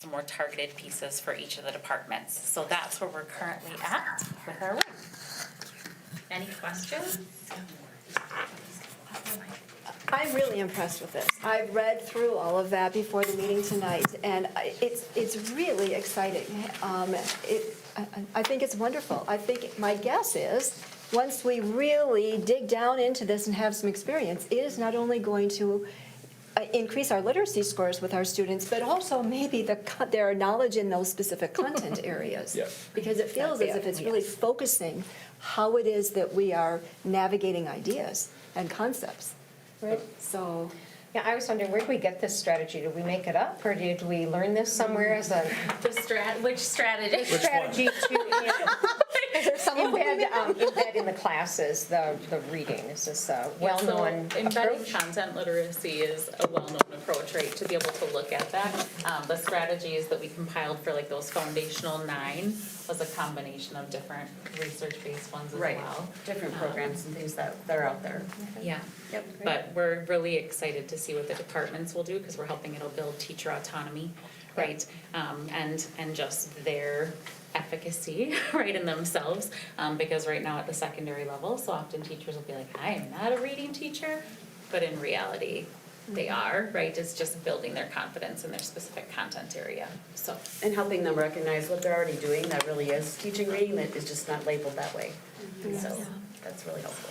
some more targeted pieces for each of the departments. So that's where we're currently at with our work. Any questions? I'm really impressed with this. I've read through all of that before the meeting tonight, and it's really exciting. I think it's wonderful. I think my guess is, once we really dig down into this and have some experience, it is not only going to increase our literacy scores with our students, but also maybe their knowledge in those specific content areas. Yeah. Because it feels as if it's really focusing how it is that we are navigating ideas and concepts. Right. So, Yeah, I was wondering, where did we get this strategy? Did we make it up, or did we learn this somewhere as a Which strategy? strategy to embed in the classes, the reading? Is this a well-known So embedding approach? content literacy is a well-known approach, right, to be able to look at that. The strategies that we compiled for like those foundational 9 was a combination of different research-based ones as well. Different programs and things that are out there. Yeah. Yep. But we're really excited to see what the departments will do, because we're helping it'll build teacher autonomy, right? And just their efficacy, right, in themselves, because right now at the secondary level, so often teachers will be like, I am not a reading teacher, but in reality, they are, right? It's just building their confidence in their specific content area, so. And helping them recognize what they're already doing that really is teaching reading, that is just not labeled that way. And so that's really helpful.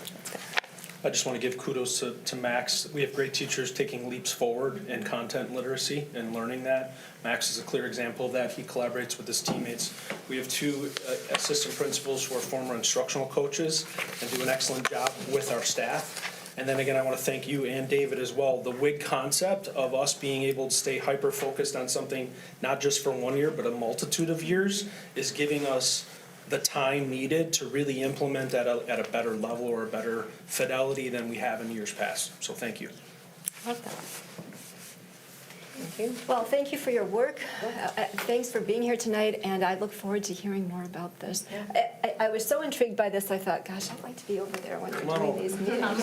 I just want to give kudos to Max. We have great teachers taking leaps forward in content literacy and learning that. Max is a clear example of that. He collaborates with his teammates. We have 2 assistant principals who are former instructional coaches and do an excellent job with our staff. And then again, I want to thank you and David as well. The WIG concept of us being able to stay hyper-focused on something, not just for 1 year, but a multitude of years, is giving us the time needed to really implement at a better level or a better fidelity than we have in years past. So thank you. Love that. Thank you. well, thank you for your work. Thanks for being here tonight, and I look forward to hearing more about this. I was so intrigued by this, I thought, gosh, I'd like to be over there when you're doing these meetings.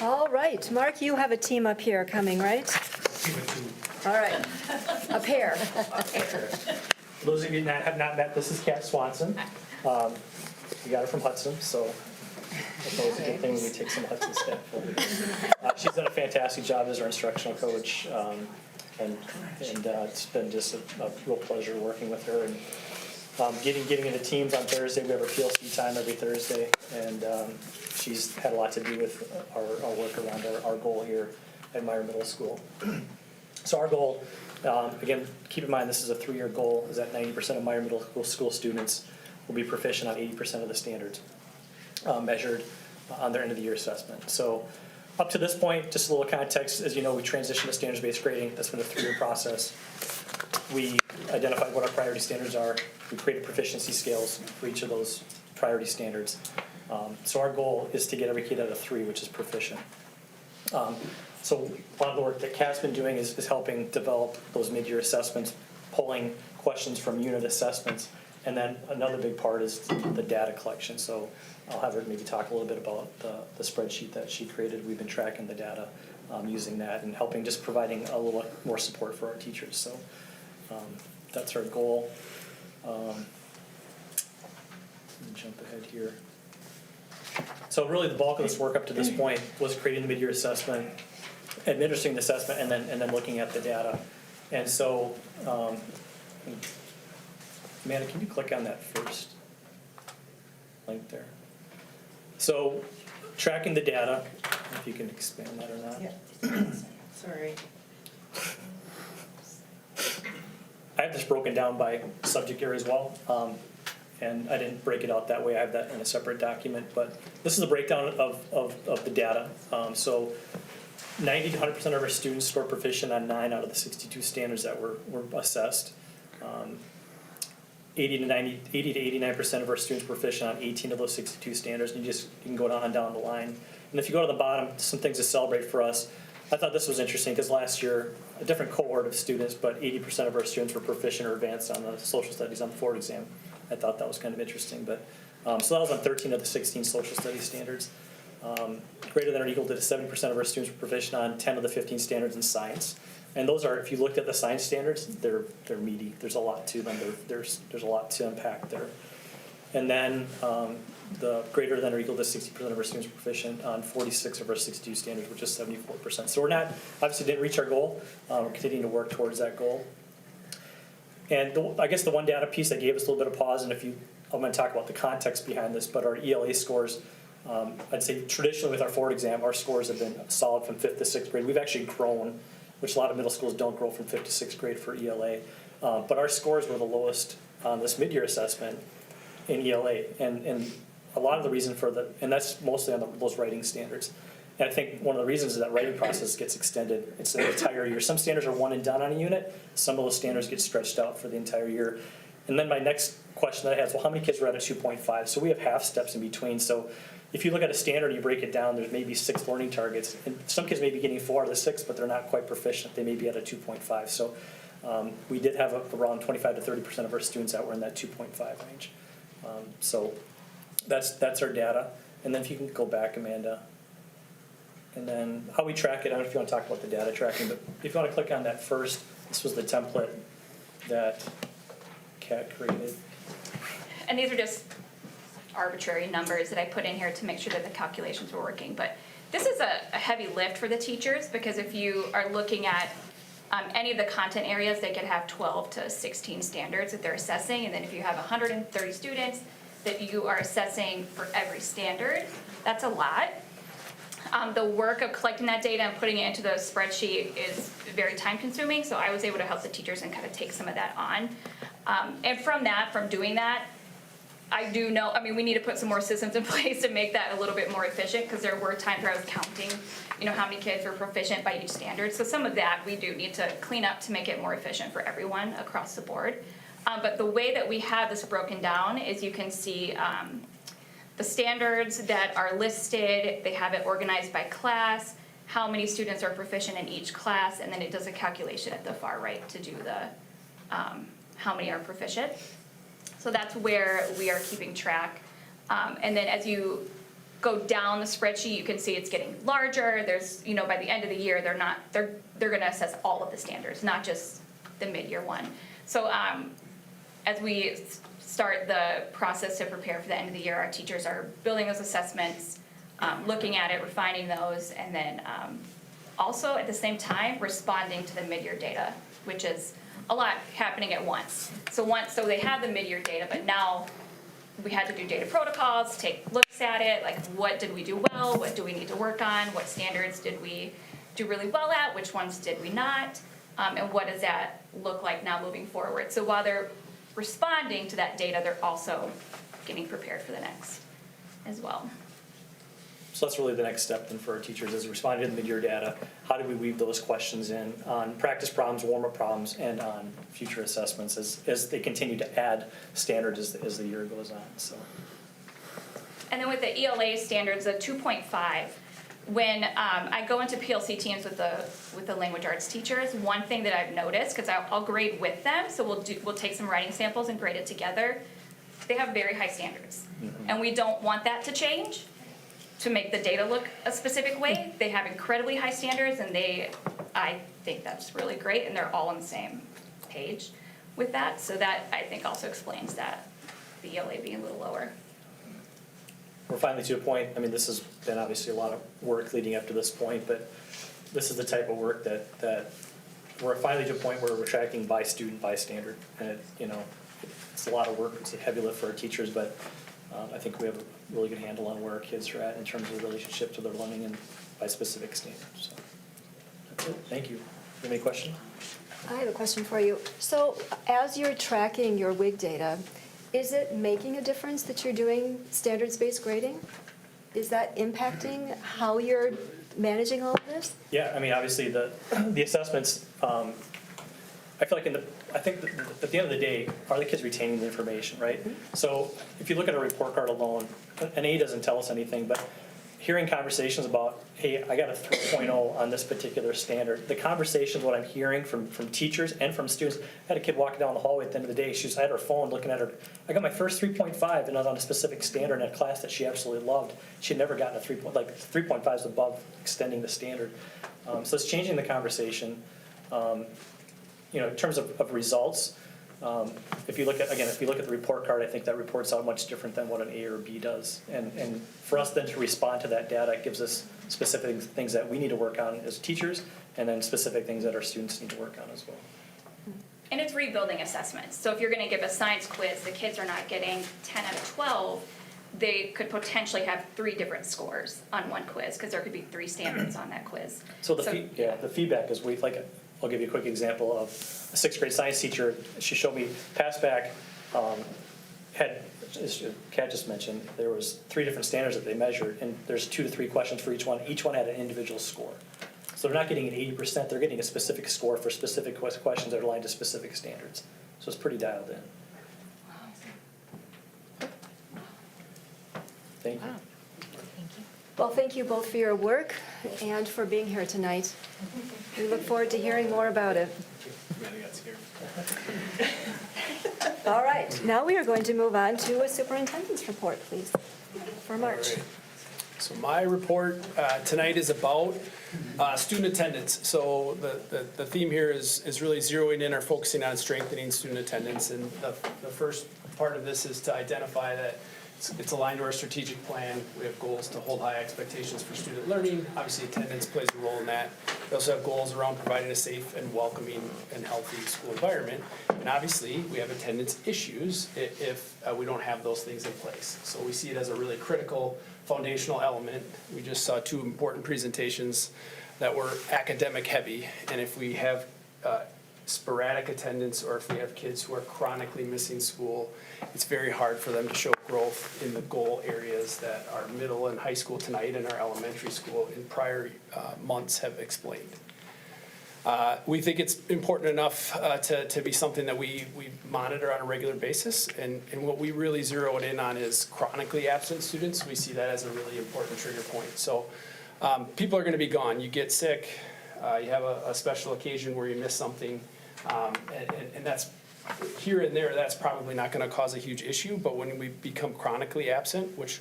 All right, Mark, you have a team up here coming, right? All right, a pair. For those of you that have not met, this is Kat Swanson. We got her from Hudson, so it's always a good thing when we take some Hudson staff. She's done a fantastic job as our instructional coach, and it's been just a real pleasure working with her. And getting into teams on Thursday, we have our PLC time every Thursday, and she's had a lot to do with our work around our goal here at Meyer Middle School. So our goal, again, keep in mind this is a 3-year goal, is that 90% of Meyer Middle School students will be proficient on 80% of the standards measured on their end of the year assessment. So up to this point, just a little context, as you know, we transitioned to standards-based grading. That's been a 3-year process. We identified what our priority standards are. We created proficiency scales for each of those priority standards. So our goal is to get every kid at a 3, which is proficient. So a lot of the work that Kat's been doing is helping develop those mid-year assessments, pulling questions from unit assessments, and then another big part is the data collection. So I'll have her maybe talk a little bit about the spreadsheet that she created. We've been tracking the data, using that, and helping just providing a little more support for our teachers. So that's our goal. Let me jump ahead here. So really the bulk of this work up to this point was creating the mid-year assessment, administering the assessment, and then looking at the data. And so, Amanda, can you click on that first link there? So, tracking the data, if you can expand that or not. Yeah. Sorry. I have this broken down by subject area as well, and I didn't break it out that way. I have that in a separate document, but this is a breakdown of the data. So 90 to 100% of our students scored proficient on 9 out of the 62 standards that were assessed. 80 to 89% of our students were proficient on 18 of those 62 standards, and you can go down the line. And if you go to the bottom, some things to celebrate for us. I thought this was interesting because last year, a different cohort of students, but 80% of our students were proficient or advanced on the social studies on the Ford exam. I thought that was kind of interesting, but so that was on 13 of the 16 social studies standards. Greater than or equal to 70% of our students were proficient on 10 of the 15 standards in science. And those are, if you looked at the science standards, they're meaty. There's a lot to them. There's a lot to unpack there. And then the greater than or equal to 60% of our students were proficient on 46 of our 62 standards, which is 74%. So we're not, obviously didn't reach our goal. We're continuing to work towards that goal. And I guess the one data piece that gave us a little bit of pause, and I'm going to talk about the context behind this, but our ELA scores, I'd say traditionally with our forward exam, our scores have been solid from 5th to 6th grade. We've actually grown, which a lot of middle schools don't grow from 5th to 6th grade for ELA. But our scores were the lowest on this mid-year assessment in ELA. And a lot of the reason and that's mostly on those writing standards. And I think one of the reasons is that writing process gets extended. It's an entire year. Some standards are one and done on a unit. Some of those standards get stretched out for the entire year. And then my next question that I had is, well, how many kids were at a 2.5? So we have half steps in between. So if you look at a standard and you break it down, there's maybe 6 learning targets. And some kids may be getting 4 out of the 6, but they're not quite proficient. They may be at a 2.5. So we did have around 25 to 30% of our students that were in that 2.5 range. So that's our data. And then if you can go back, Amanda. And then how we track it, I don't know if you want to talk about the data tracking, but if you want to click on that first, this was the template that Kat created. And these are just arbitrary numbers that I put in here to make sure that the calculations were working. But this is a heavy lift for the teachers, because if you are looking at any of the content areas, they could have 12 to 16 standards that they're assessing. And then if you have 130 students that you are assessing for every standard, that's a lot. The work of collecting that data and putting it into the spreadsheet is very time consuming, so I was able to help the teachers and kind of take some of that on. And from doing that, I do know, we need to put some more systems in place to make that a little bit more efficient, because there were times where I was counting, how many kids were proficient by each standard. So some of that we do need to clean up to make it more efficient for everyone across the board. But the way that we have this broken down is you can see the standards that are listed, they have it organized by class, how many students are proficient in each class, and then it does a calculation at the far right to do the how many are proficient. So that's where we are keeping track. And then as you go down the spreadsheet, you can see it's getting larger. There's, by the end of the year, they're gonna assess all of the standards, not just the mid-year one. So as we start the process to prepare for the end of the year, our teachers are building those assessments, looking at it, refining those, and then also at the same time responding to the mid-year data, which is a lot happening at once. So they have the mid-year data, but now we had to do data protocols, take looks at it, like what did we do well, what do we need to work on, what standards did we do really well at, which ones did we not, and what does that look like now moving forward. So while they're responding to that data, they're also getting prepared for the next as well. So that's really the next step then for our teachers, is responding to the mid-year data. How do we weave those questions in on practice problems, warm-up problems, and on future assessments as they continue to add standards as the year goes on. So. And then with the ELA standards, the 2.5, when I go into PLC teams with the language arts teachers, one thing that I've noticed, because I'll grade with them, so we'll take some writing samples and grade it together, they have very high standards. Mm-hmm. And we don't want that to change to make the data look a specific way. They have incredibly high standards, and I think that's really great, and they're all on the same page with that. So that, I think, also explains that, the ELA being a little lower. We're finally to a point, this has been obviously a lot of work leading up to this point, but this is the type of work that we're finally to a point where we're tracking by student, by standard. And it's a lot of work, it's a heavy lift for our teachers, but I think we have a really good handle on where our kids are at in terms of the relationship to their learning and by specific standards. So that's it. Thank you. Have any questions? I have a question for you. So as you're tracking your WIG data, is it making a difference that you're doing standards-based grading? Is that impacting how you're managing all of this? Yeah, obviously the assessments, I feel like I think that at the end of the day, are the kids retaining the information, right? Mm-hmm. So if you look at a report card alone, an A doesn't tell us anything, but hearing conversations about, hey, I got a 3.0 on this particular standard. The conversations, what I'm hearing from teachers and from students. I had a kid walking down the hallway at the end of the day. I had her phone looking at her. I got my first 3.5 and I was on a specific standard in a class that she absolutely loved. She had never gotten a 3.5 is above extending the standard. So it's changing the conversation. In terms of results, if you look at the report card, I think that report's out much different than what an A or B does. And for us then to respond to that data, it gives us specific things that we need to work on as teachers, and then specific things that our students need to work on as well. And it's rebuilding assessments. So if you're gonna give a science quiz, the kids are not getting 10 out of 12, they could potentially have 3 different scores on one quiz, because there could be 3 standards on that quiz. So the feedback is I'll give you a quick example of a 6th grade science teacher. She showed me pass back, as Kat just mentioned, there was 3 different standards that they measured, and there's 2 to 3 questions for each one. Each one had an individual score. So they're not getting an 80%, they're getting a specific score for specific questions that are aligned to specific standards. So it's pretty dialed in. Thank you. Well, thank you both for your work and for being here tonight. We look forward to hearing more about it. All right, now we are going to move on to a superintendent's report, please, for March. All right. So my report tonight is about student attendance. So the theme here is really zeroing in or focusing on strengthening student attendance. And the first part of this is to identify that it's aligned to our strategic plan. We have goals to hold high expectations for student learning. Obviously, attendance plays a role in that. We also have goals around providing a safe and welcoming and healthy school environment. And obviously, we have attendance issues if we don't have those things in place. So we see it as a really critical foundational element. We just saw 2 important presentations that were academic heavy. And if we have sporadic attendance, or if we have kids who are chronically missing school, it's very hard for them to show growth in the goal areas that our middle and high school tonight and our elementary school in prior months have explained. We think it's important enough to be something that we monitor on a regular basis, and what we really zero it in on is chronically absent students. We see that as a really important trigger point. So people are going to be gone. You get sick, you have a special occasion where you miss something, and that's here and there, that's probably not going to cause a huge issue. But when we become chronically absent, which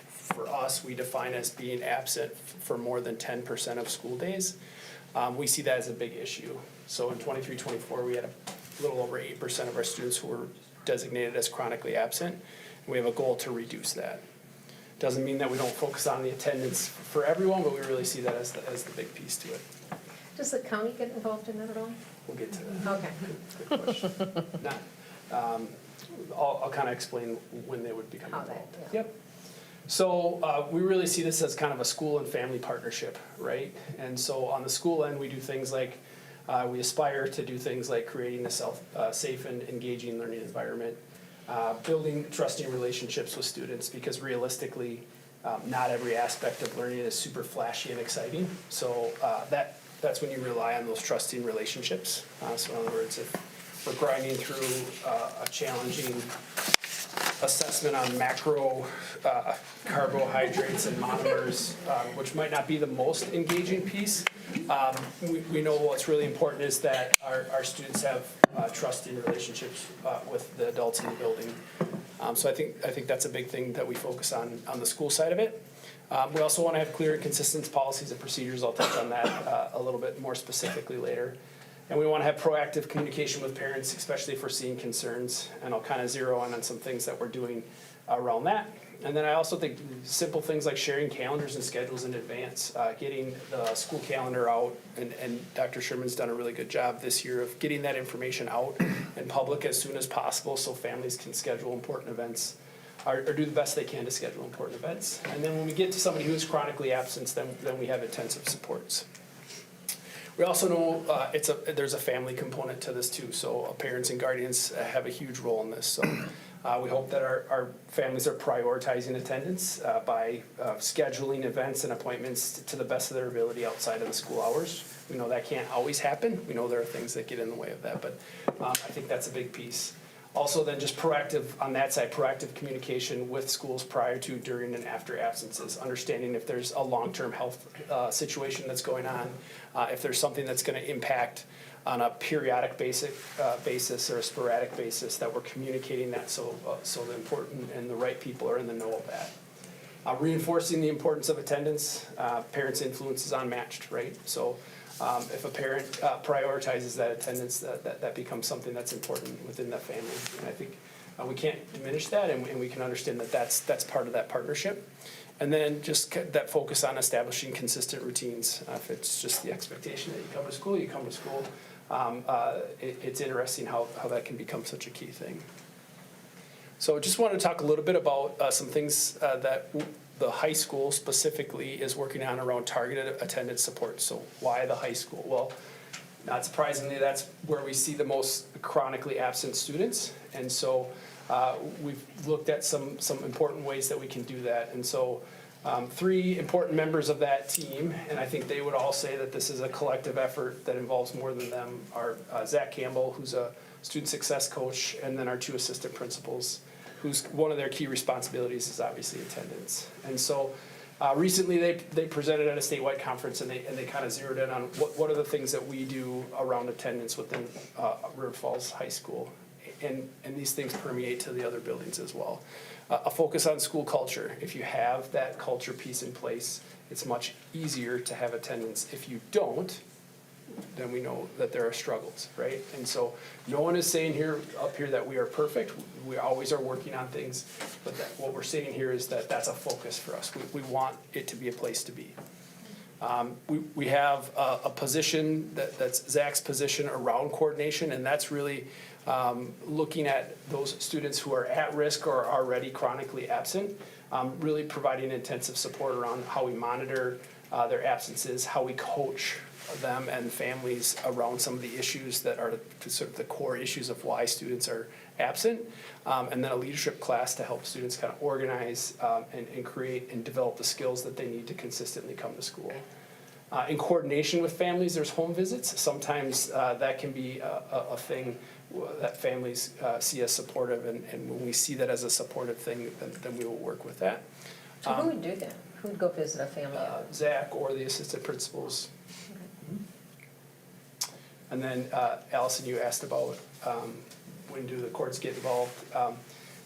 for us we define as being absent for more than 10% of school days, we see that as a big issue. So in 23-24, we had a little over 8% of our students who were designated as chronically absent, and we have a goal to reduce that. Doesn't mean that we don't focus on the attendance for everyone, but we really see that as the big piece to it. Does the county get involved in that at all? We'll get to that. Okay. Good question. I'll kind of explain when they would become How involved. that, yeah. Yep. So we really see this as kind of a school and family partnership, right? And so on the school end, we do things like, we aspire to do things like creating a safe and engaging learning environment, building trusting relationships with students, because realistically, not every aspect of learning is super flashy and exciting. So that's when you rely on those trusting relationships. So in other words, if we're grinding through a challenging assessment on macro carbohydrates and monomers, which might not be the most engaging piece, we know what's really important is that our students have trusting relationships with the adults in the building. So I think that's a big thing that we focus on the school side of it. We also want to have clear and consistent policies and procedures. I'll touch on that a little bit more specifically later. And we want to have proactive communication with parents, especially if we're seeing concerns. And I'll kind of zero in on some things that we're doing around that. And then I also think simple things like sharing calendars and schedules in advance, getting the school calendar out. And Dr. Sherman's done a really good job this year of getting that information out in public as soon as possible so families can schedule important events or do the best they can to schedule important events. And then when we get to somebody who is chronically absent, then we have intensive supports. We also know there's a family component to this too, so parents and guardians have a huge role in this. So we hope that our families are prioritizing attendance by scheduling events and appointments to the best of their ability outside of the school hours. We know that can't always happen. We know there are things that get in the way of that, but I think that's a big piece. Also then just proactive, on that side, proactive communication with schools prior to, during, and after absences, understanding if there's a long-term health situation that's going on, if there's something that's gonna impact on a periodic basis or a sporadic basis, that we're communicating that so the important and the right people are in the know of that. Reinforcing the importance of attendance, parents' influence is unmatched, right? So if a parent prioritizes that attendance, that becomes something that's important within that family. And I think we can't diminish that, and we can understand that that's part of that partnership. And then just that focus on establishing consistent routines. If it's just the expectation that you come to school, you come to school. It's interesting how that can become such a key thing. So just wanted to talk a little bit about some things that the high school specifically is working on around targeted attendance support. So why the high school? Well, not surprisingly, that's where we see the most chronically absent students. And so we've looked at some important ways that we can do that. And so 3 important members of that team, and I think they would all say that this is a collective effort that involves more than them, are Zach Campbell, who's a student success coach, and then our 2 assistant principals, whose one of their key responsibilities is obviously attendance. And so recently they presented at a statewide conference, and they kind of zeroed in on what are the things that we do around attendance within River Falls High School. And these things permeate to the other buildings as well. A focus on school culture. If you have that culture piece in place, it's much easier to have attendance. If you don't, then we know that there are struggles, right? And so no one is saying up here that we are perfect. We always are working on things, but what we're saying here is that that's a focus for us. We want it to be a place to be. We have a position that's Zach's position around coordination, and that's really looking at those students who are at risk or are already chronically absent, really providing intensive support around how we monitor their absences, how we coach them and families around some of the issues that are sort of the core issues of why students are absent, and then a leadership class to help students kind of organize and create and develop the skills that they need to consistently come to school. In coordination with families, there's home visits. Sometimes that can be a thing that families see as supportive, and when we see that as a supportive thing, then we will work with that. So who would do that? Who would go visit a family? Zach or the assistant principals. And then Allison, you asked about when do the courts get involved.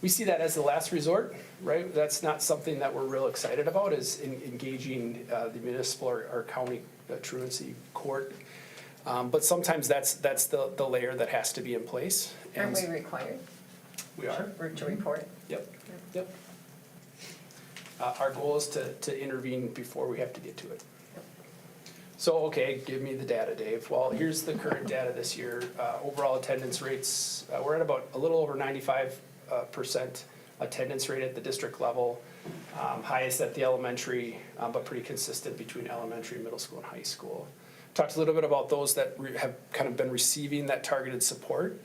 We see that as the last resort, right? That's not something that we're real excited about, is engaging the municipal or county truancy court. But sometimes that's the layer that has to be in place. Aren't we required? We are. To report? Yep. Our goal is to intervene before we have to get to it. So, okay, give me the data, Dave. Well, here's the current data this year. Overall attendance rates, we're at about a little over 95% attendance rate at the district level. Highest at the elementary, but pretty consistent between elementary, middle school, and high school. Talked a little bit about those that have kind of been receiving that targeted support.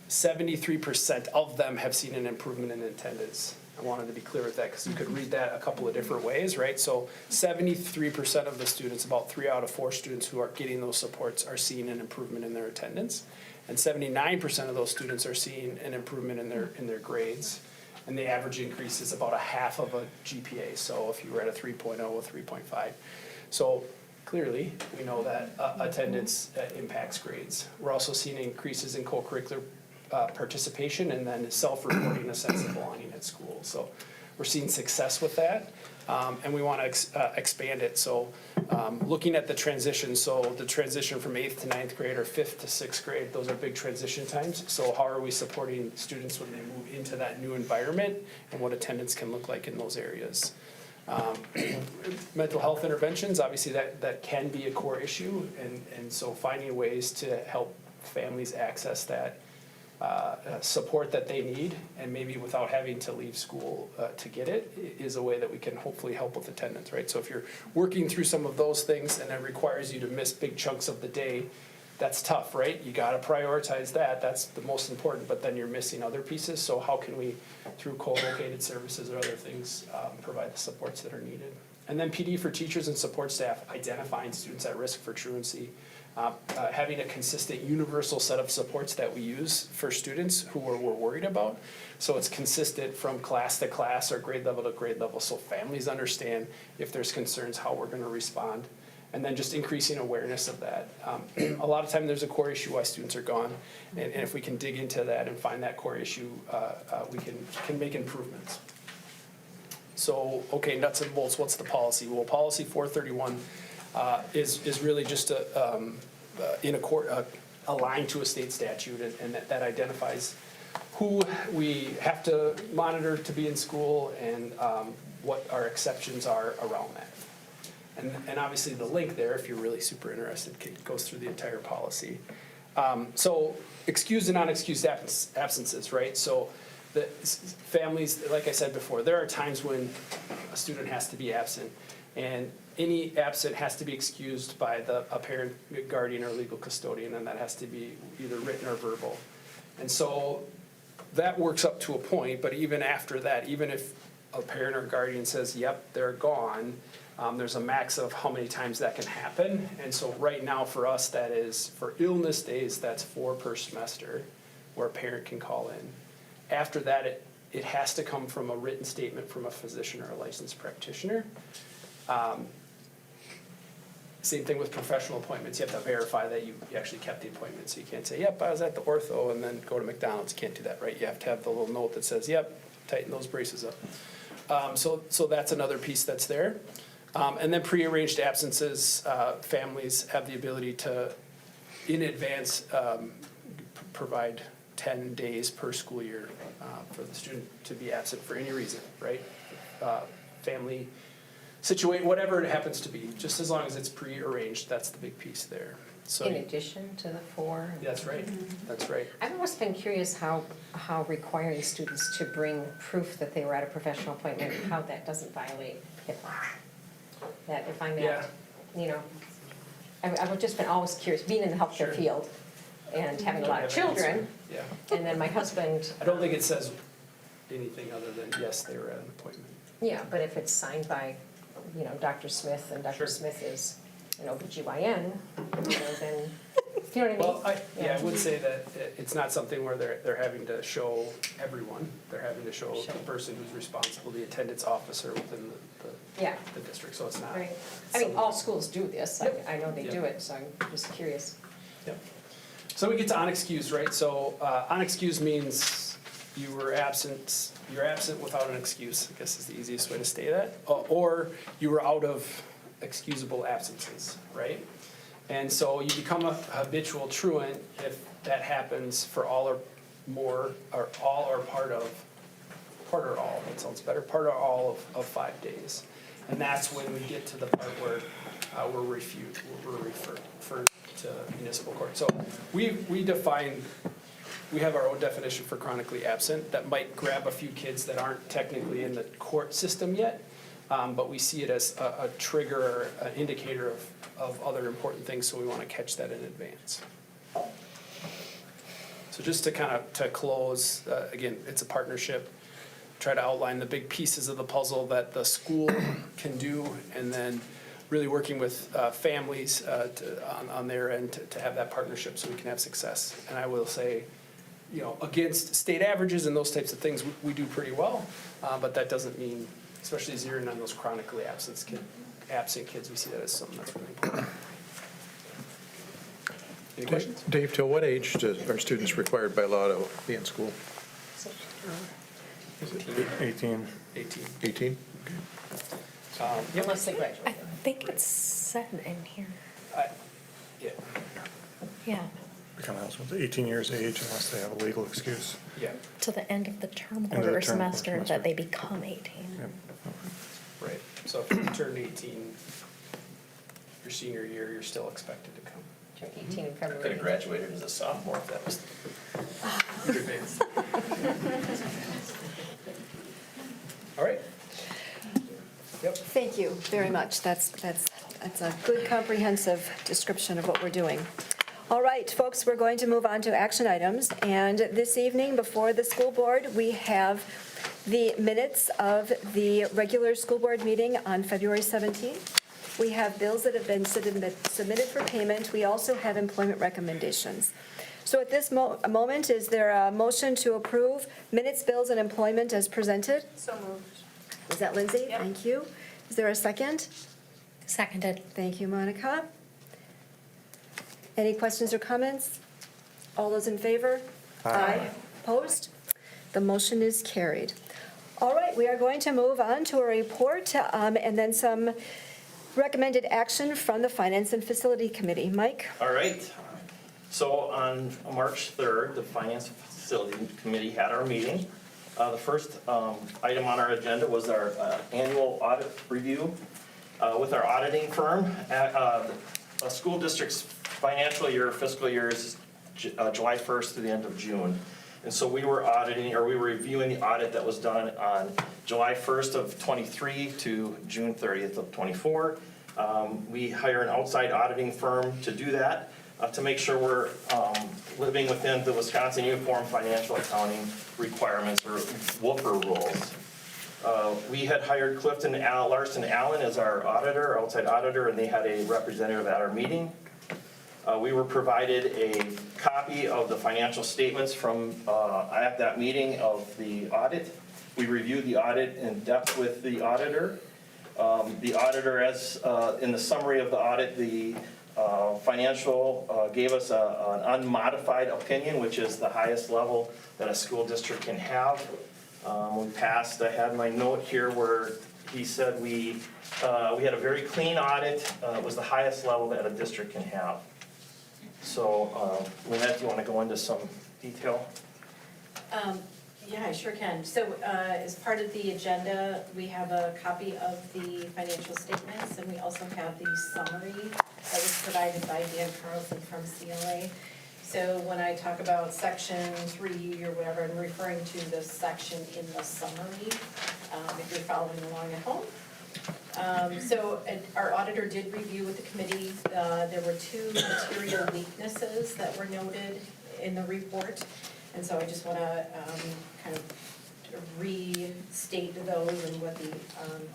73% of them have seen an improvement in attendance. I wanted to be clear with that because you could read that a couple of different ways, right? So 73% of the students, about 3 out of 4 students who are getting those supports, are seeing an improvement in their attendance. And 79% of those students are seeing an improvement in their grades. And the average increase is about a half of a GPA. So if you were at a 3.0, a 3.5. So clearly, we know that attendance impacts grades. We're also seeing increases in co-curricular participation and then self-reporting, a sense of belonging at school. So we're seeing success with that, and we want to expand it. So looking at the transition, so the transition from 8th to 9th grade or 5th to 6th grade, those are big transition times. So how are we supporting students when they move into that new environment, and what attendance can look like in those areas? Mental health interventions, obviously that can be a core issue, and so finding ways to help families access that support that they need, and maybe without having to leave school to get it, is a way that we can hopefully help with attendance, right? So if you're working through some of those things and it requires you to miss big chunks of the day, that's tough, right? You gotta prioritize that, that's the most important, but then you're missing other pieces. So how can we, through co-located services or other things, provide the supports that are needed? And then PD for teachers and support staff, identifying students at risk for truancy. having a consistent universal set of supports that we use for students who we're worried about. So it's consistent from class to class or grade level to grade level, so families understand if there's concerns, how we're gonna respond. And then just increasing awareness of that. A lot of time there's a core issue why students are gone, and if we can dig into that and find that core issue, we can make improvements. So, okay, nuts and bolts, what's the policy? Well, policy 431 is really just aligned to a state statute, and that identifies who we have to monitor to be in school and what our exceptions are around that. And obviously the link there, if you're really super interested, goes through the entire policy. So excused and non-excused absences, right? So the families, like I said before, there are times when a student has to be absent, and any absent has to be excused by a parent, guardian, or legal custodian, and that has to be either written or verbal. And so that works up to a point, but even after that, even if a parent or guardian says, yep, they're gone, there's a max of how many times that can happen. And so right now for us, that is, for illness days, that's 4 per semester where a parent can call in. After that, it has to come from a written statement from a physician or a licensed practitioner. Same thing with professional appointments. You have to verify that you actually kept the appointment. So you can't say, yep, I was at the ortho and then go to McDonald's. You can't do that, right? You have to have the little note that says, yep, tighten those braces up. So that's another piece that's there. And then prearranged absences, families have the ability to, in advance, provide 10 days per school year for the student to be absent for any reason, right? Family situate, whatever it happens to be, just as long as it's prearranged, that's the big piece there. So In addition to the 4? that's right, that's right. I've always been curious how requiring students to bring proof that they were at a professional appointment, how that doesn't violate HIPAA. That if I'm Yeah. I've just been always curious, being in the healthcare Sure. field and having a lot of Don't have an children, answer. Yeah, and then my husband, I don't think it says anything other than, yes, they were at an appointment. yeah, but if it's signed by, Dr. Smith, and Dr. Sure. Smith is an OBGYN, then, you know what I mean? Well, I would say that it's not something where they're having to show everyone. They're having to show the person who's responsible, the attendance officer within Yeah. the district, so it's not. Right. I mean, all schools do this, I know they do Yep. it, so I'm just curious. Yep. So we get to unexcused, right? So unexcused means you're absent without an excuse, I guess is the easiest way to state that. Or you were out of excusable absences, right? And so you become a habitual truant if that happens for all or more, or all or part or all, that sounds better, part or all of 5 days. And that's when we get to the part where we're referred to municipal court. So we have our own definition for chronically absent that might grab a few kids that aren't technically in the court system yet, but we see it as a trigger or an indicator of other important things, so we want to catch that in advance. So just to close, again, it's a partnership. Try to outline the big pieces of the puzzle that the school can do, and then really working with families on their end to have that partnership so we can have success. And I will say, against state averages and those types of things, we do pretty well, but that doesn't mean, especially zeroing on those chronically absent kids, we see that as something that's really important. Any questions? Dave, till what age are students required by law to be in school? Is it 18? 18. 18? Unless they graduate. I think it's said in here. Yeah, Yeah, Become eligible, 18 years of age unless they have a legal excuse. yeah, to the end of the term End of quarter the or term or semester semester. that they become 18. Yep. right. So if you turn 18, your senior year, you're still expected to come. Turn 18 in Could have February. graduated as a sophomore if that was. All right. Yep. Thank you very much. That's a good comprehensive description of what we're doing. All right, folks, we're going to move on to action items. And this evening, before the school board, we have the minutes of the regular school board meeting on February 17th. We have bills that have been submitted for payment. We also have employment recommendations. So at this moment, is there a motion to approve minutes, bills, and employment as presented? So moved. Is that Lindsay? Yep. Thank you. Is there a second? Seconded. Thank you, Monica. Any questions or comments? All those in favor? Aye. Opposed? The motion is carried. All right, we are going to move on to a report and then some recommended action from the Finance and Facility Committee. Mike? All right. So on March 3rd, the Finance Facility Committee had our meeting. The first item on our agenda was our annual audit review with our auditing firm. A school district's financial year, fiscal year is July 1st to the end of June. And so we were reviewing the audit that was done on July 1st of '23 to June 30th of '24. We hire an outside auditing firm to do that, to make sure we're living within the Wisconsin Uniform Financial Accounting requirements or WUFR rules. We had hired Larson Allen as our auditor, outside auditor, and they had a representative at our meeting. We were provided a copy of the financial statements from, at that meeting of the audit. We reviewed the audit in depth with the auditor. The auditor, as in the summary of the audit, the financial gave us an unmodified opinion, which is the highest level that a school district can have. We passed, I had my note here where he said we had a very clean audit. It was the highest level that a district can have. So, Lynette, do you want to go into some detail? Yeah, I sure can. So as part of the agenda, we have a copy of the financial statements, and we also have the summary that was provided by Dan Carlson from CLA. So when I talk about section 3 or whatever, I'm referring to the section in the summary, if you're following along at home. So our auditor did review with the committee. There were 2 material weaknesses that were noted in the report. And so I just want to kind of restate those and what the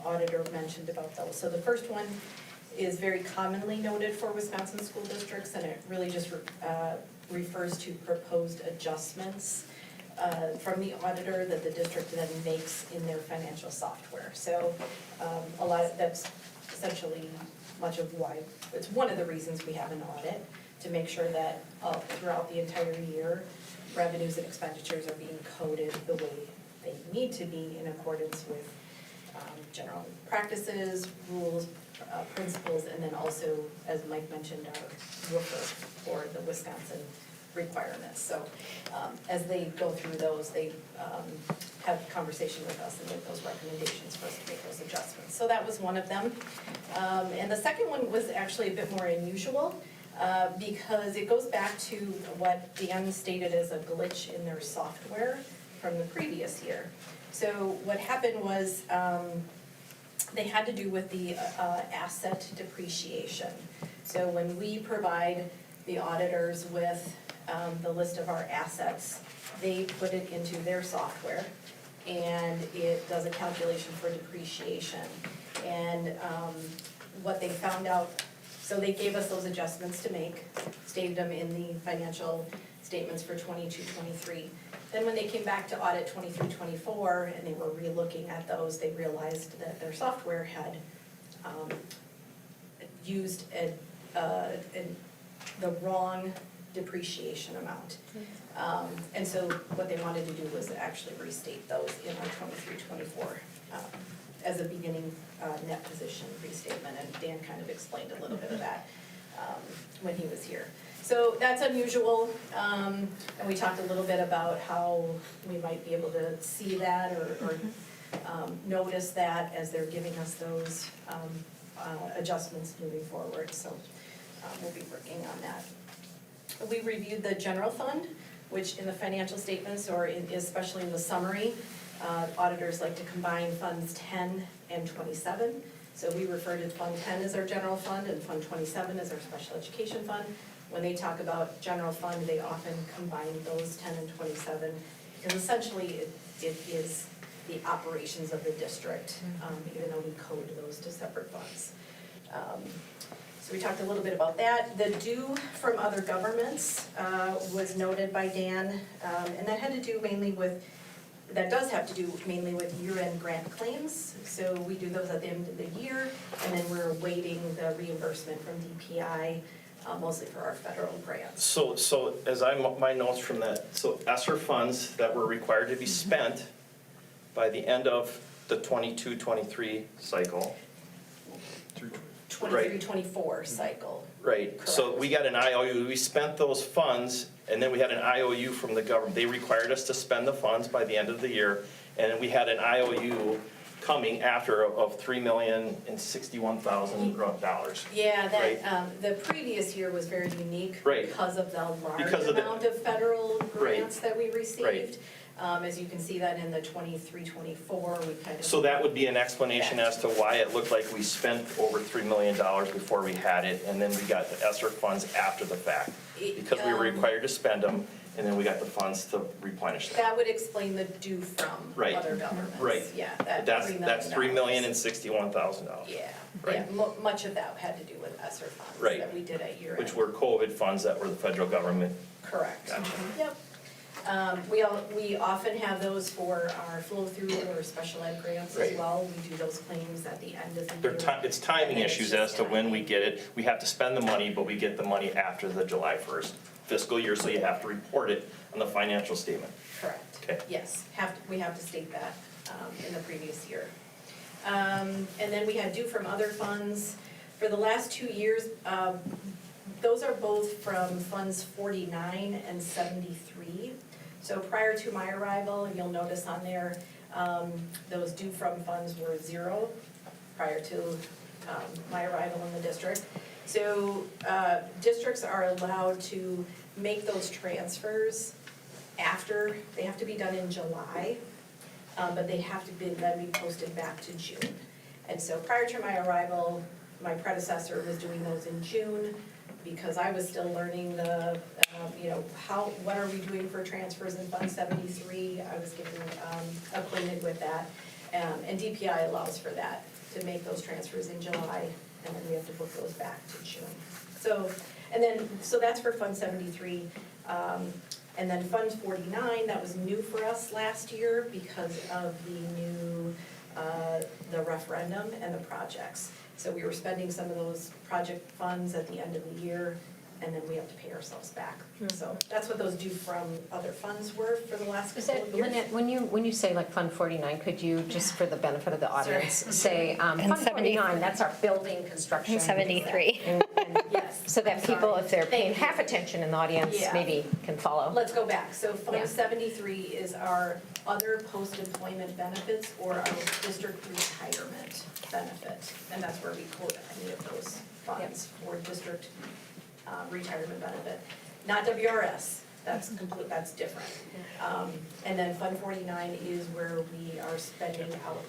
auditor mentioned about those. So the first one is very commonly noted for Wisconsin school districts, and it really just refers to proposed adjustments from the auditor that the district then makes in their financial software. So a lot of, that's essentially much of why, it's one of the reasons we have an audit, to make sure that throughout the entire year, revenues and expenditures are being coded the way they need to be in accordance with general practices, rules, principles, and then also, as Mike mentioned, our WUFR for the Wisconsin requirements. So as they go through those, they have a conversation with us and make those recommendations for us to make those adjustments. So that was one of them. And the second one was actually a bit more unusual. Because it goes back to what Dan stated as a glitch in their software from the previous year. So what happened was they had to do with the asset depreciation. So when we provide the auditors with the list of our assets, they put it into their software, and it does a calculation for depreciation. And what they found out, so they gave us those adjustments to make, stated them in the financial statements for 22-23. Then when they came back to audit 23-24 and they were re-looking at those, they realized that their software had used the wrong depreciation amount. And so what they wanted to do was actually restate those in our 23-24 as a beginning net position restatement, and Dan kind of explained a little bit of that when he was here. So that's unusual, and we talked a little bit about how we might be able to see that or notice that as they're giving us those adjustments moving forward. So we'll be working on that. We reviewed the general fund, which in the financial statements or especially in the summary, auditors like to combine funds 10 and 27. So we refer to Fund 10 as our general fund and Fund 27 as our special education fund. When they talk about general fund, they often combine those 10 and 27, because essentially it is the operations of the district, even though we code those to separate funds. So we talked a little bit about that. The due from other governments was noted by Dan, and that had to do mainly with, that does have to do mainly with year-end grant claims. So we do those at the end of the year, and then we're awaiting the reimbursement from DPI, mostly for our federal grants. So as my notes from that, so ESSER funds that were required to be spent by the end of the 22-23 cycle, 23-24 cycle. right? So Correct. we got an IOU, we spent those funds, and then we had an IOU from the government. They required us to spend the funds by the end of the year, and then we had an IOU coming after of $3,061,000. Yeah, Right. the previous year was very unique Right. because of the large Because of the- amount of federal Right. grants that we received. As you can see that in the 23-24, we kind of. So that would be an explanation as to why it looked like we spent over $3 million before we had it, and then we got the ESSER funds after the fact. Because we were required to spend them, and then we got the funds to replenish that. That would explain the due from Right. other governments. Right. Yeah, But that that's $3 million. $3,061,000. Yeah, Right. yeah, much of that had to do with ESSER funds Right. that we did at year end. Which were COVID funds that were the federal government. Correct. Gotcha. Yep. We often have those for our flow-through or special ed grants as Right. well. We do those claims at the end of the year. It's timing And then it's issues just as to when we timing. get it. We have to spend the money, but we get the money after the July 1st fiscal year, so you have to report it on the financial statement. Correct. Okay. Yes, we have to state that in the previous year. And then we had due from other funds. For the last 2 years, those are both from funds 49 and 73. So prior to my arrival, you'll notice on there, those due from funds were 0 prior to my arrival in the district. So districts are allowed to make those transfers after, they have to be done in July, but they have to then be posted back to June. And so prior to my arrival, my predecessor was doing those in June, because I was still learning the, what are we doing for transfers in Fund 73? I was getting acquainted with that. And DPI allows for that, to make those transfers in July, and then we have to book those back to June. So that's for Fund 73. And then Fund 49, that was new for us last year because of the new, the referendum and the projects. So we were spending some of those project funds at the end of the year, and then we have to pay ourselves back. So that's what those due from other funds were for the last Is couple that, of years. Lynette, when you say like Fund 49, could you, just for the benefit of the audience, say, Fund 70 49, that's our building construction. And 73. And Yes. so that people, if they're paying Thank you. half attention in the audience, Yeah. maybe can follow. Let's go back. So Yeah. Fund 73 is our other post-employment benefits or our district retirement benefit. And that's where we quote any of those funds for district retirement benefit. Not WRS, that's different. And then Fund 49 is where we are spending out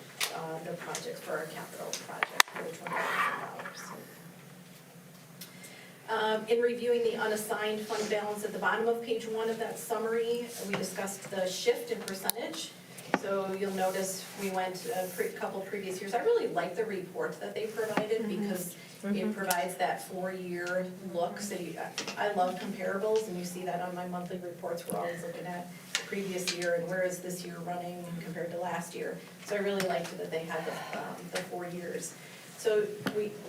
the project for our capital project for $20,000. In reviewing the unassigned fund balance at the bottom of page 1 of that summary, we discussed the shift in percentage. So you'll notice we went a couple previous years. I really like the report that they provided because it provides that 4-year look. So I love comparables, and you see that on my monthly reports. We're always looking at the previous year and where is this year running compared to last year. So I really liked that they had the 4 years. So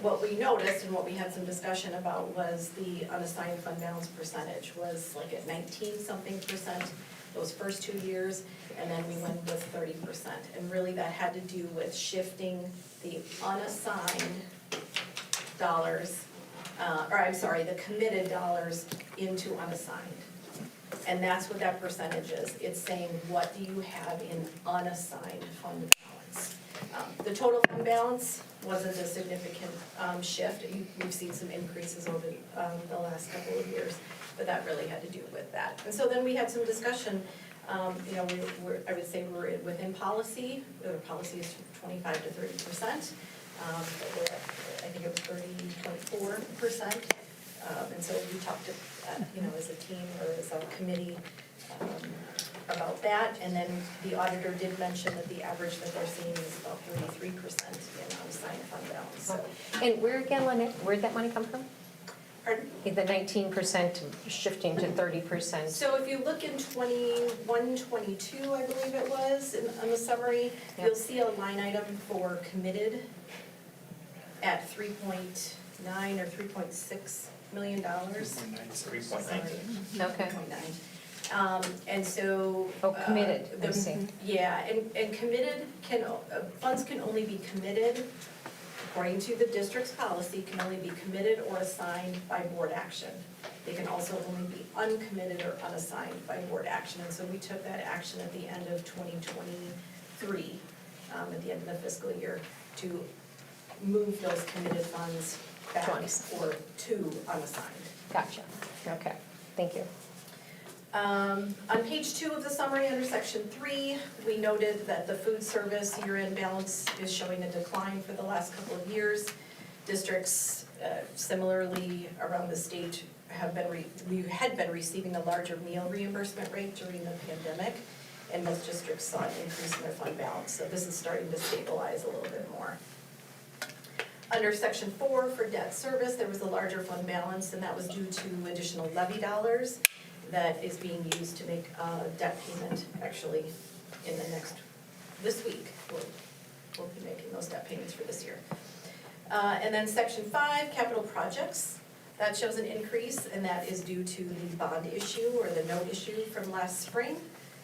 what we noticed and what we had some discussion about was the unassigned fund balance percentage was like at 19-something% those first 2 years, and then we went with 30%. And really that had to do with shifting the unassigned dollars, the committed dollars into unassigned. And that's what that percentage is. It's saying, what do you have in unassigned fund balance? The total fund balance wasn't a significant shift. We've seen some increases over the last couple of years, but that really had to do with that. And so then we had some discussion, I would say we're within policy. The policy is 25 to 30%. But we're at, I think it was 30.4%. And so we talked, as a team or as a committee, about that. And then the auditor did mention that the average that they're seeing is about 33% in unassigned fund balance. So, And where again, Lynette, where'd that money come from? pardon? The 19% shifting to 30%? So if you look in 21, 22, I believe it was, on the summary, Yep. you'll see a line item for committed at 3.9 or 3.6 million dollars. 3.9. Okay. 3.9. And so. Oh, committed, I the- see. Yeah, and committed funds can only be committed, according to the district's policy, can only be committed or assigned by board action. They can also only be uncommitted or unassigned by board action. And so we took that action at the end of 2023, at the end of the fiscal year, to move those committed funds back To unassigned. or to unassigned. Gotcha, okay, thank you. On page 2 of the summary, under section 3, we noted that the food service year-end balance is showing a decline for the last couple of years. Districts similarly around the state we had been receiving a larger meal reimbursement rate during the pandemic, and most districts saw an increase in their fund balance, so this is starting to stabilize a little bit more. Under section 4 for debt service, there was a larger fund balance, and that was due to additional levy dollars that is being used to make debt payment actually in this week. We'll be making those debt payments for this year. And then section 5, capital projects, that shows an increase, and that is due to the bond issue or the note issue from last spring.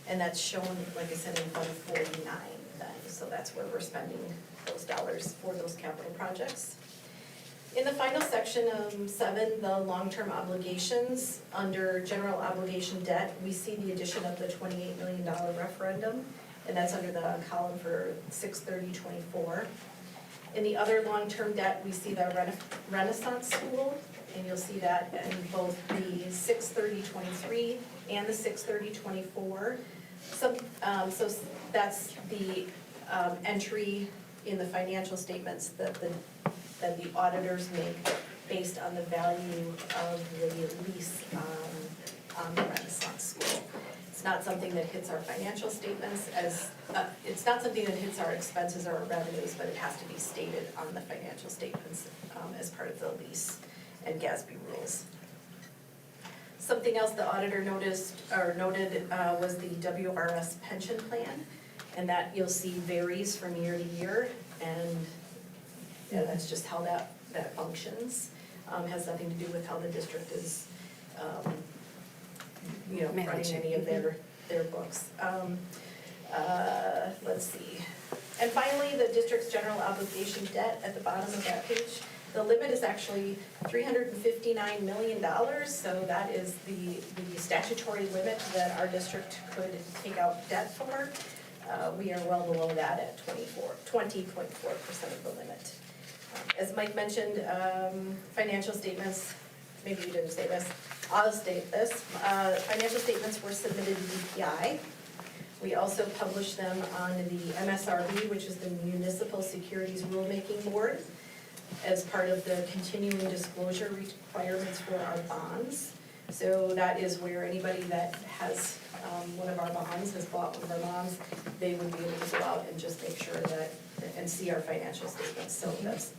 And that's shown, like I said, in Fund 49 then, so that's where we're spending those dollars for those capital projects. In the final section, 7, the long-term obligations, under general obligation debt, we see the addition of the $28 million referendum, and that's under the column for 6/30/24. In the other long-term debt, we see the Renaissance School, and you'll see that in both the 6/30/23 and the 6/30/24. So that's the entry in the financial statements that the auditors make based on the value of the lease on the Renaissance School. It's not something that hits our financial statements it's not something that hits our expenses or our revenues, but it has to be stated on the financial statements as part of the lease and GASB rules. Something else the auditor noted was the WRS pension plan, and that you'll see varies from year to year, and yeah, that's just how that functions. Has nothing to do with how the district is, running any of their books. Let's see. And finally, the district's general obligation debt at the bottom of that page. The limit is actually $359 million, so that is the statutory limit that our district could take out debt for. We are well below that at 20.4% of the limit. As Mike mentioned, financial statements, maybe you didn't say this, I'll state this. Financial statements were submitted to DPI. We also published them on the MSRB, which is the Municipal Securities Rulemaking Board, as part of the continuing disclosure requirements for our bonds. So that is where anybody that has one of our bonds, has bought one of our bonds, they would be able to go out and just make sure that, and see our financial statements. So that's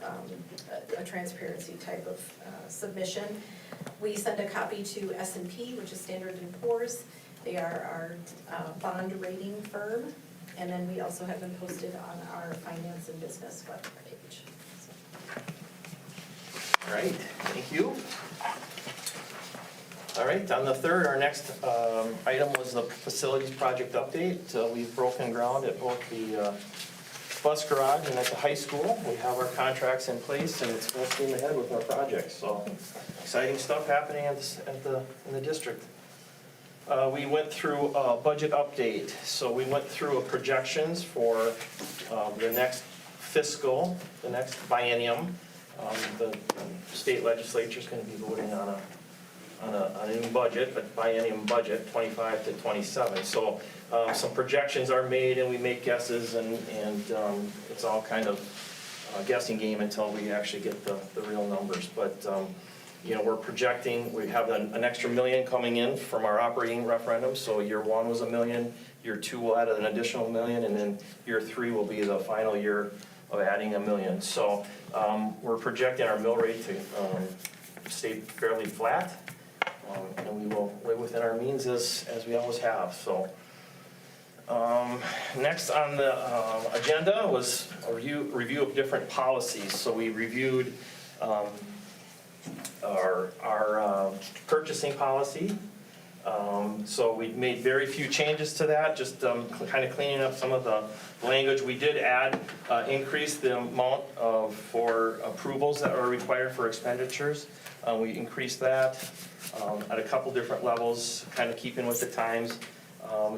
a transparency type of submission. We send a copy to S&P, which is Standard & Poor's. They are our bond rating firm. And then we also have them posted on our finance and business web page. All right, thank you. All right, on the third, our next item was the facilities project update. We've broken ground at both the bus garage and at the high school. We have our contracts in place, and it's full steam ahead with our projects. So exciting stuff happening in the district. We went through a budget update. So we went through a projections for the next fiscal, the next biennium. The state legislature is going to be voting on a new budget, but biennium budget, 25 to 27. So some projections are made, and we make guesses, and it's all kind of a guessing game until we actually get the real numbers. But we're projecting, we have an extra $1 million coming in from our operating referendum, so year 1 was $1 million, year 2 will add an additional $1 million, and then year 3 will be the final year of adding $1 million. So we're projecting our mill rate to stay fairly flat, and we will live within our means as we always have, so. Next on the agenda was a review of different policies. So we reviewed our purchasing policy. So we made very few changes to that, just kind of cleaning up some of the language. We did increase the amount for approvals that are required for expenditures. We increased that at a couple different levels, kind of keeping with the times.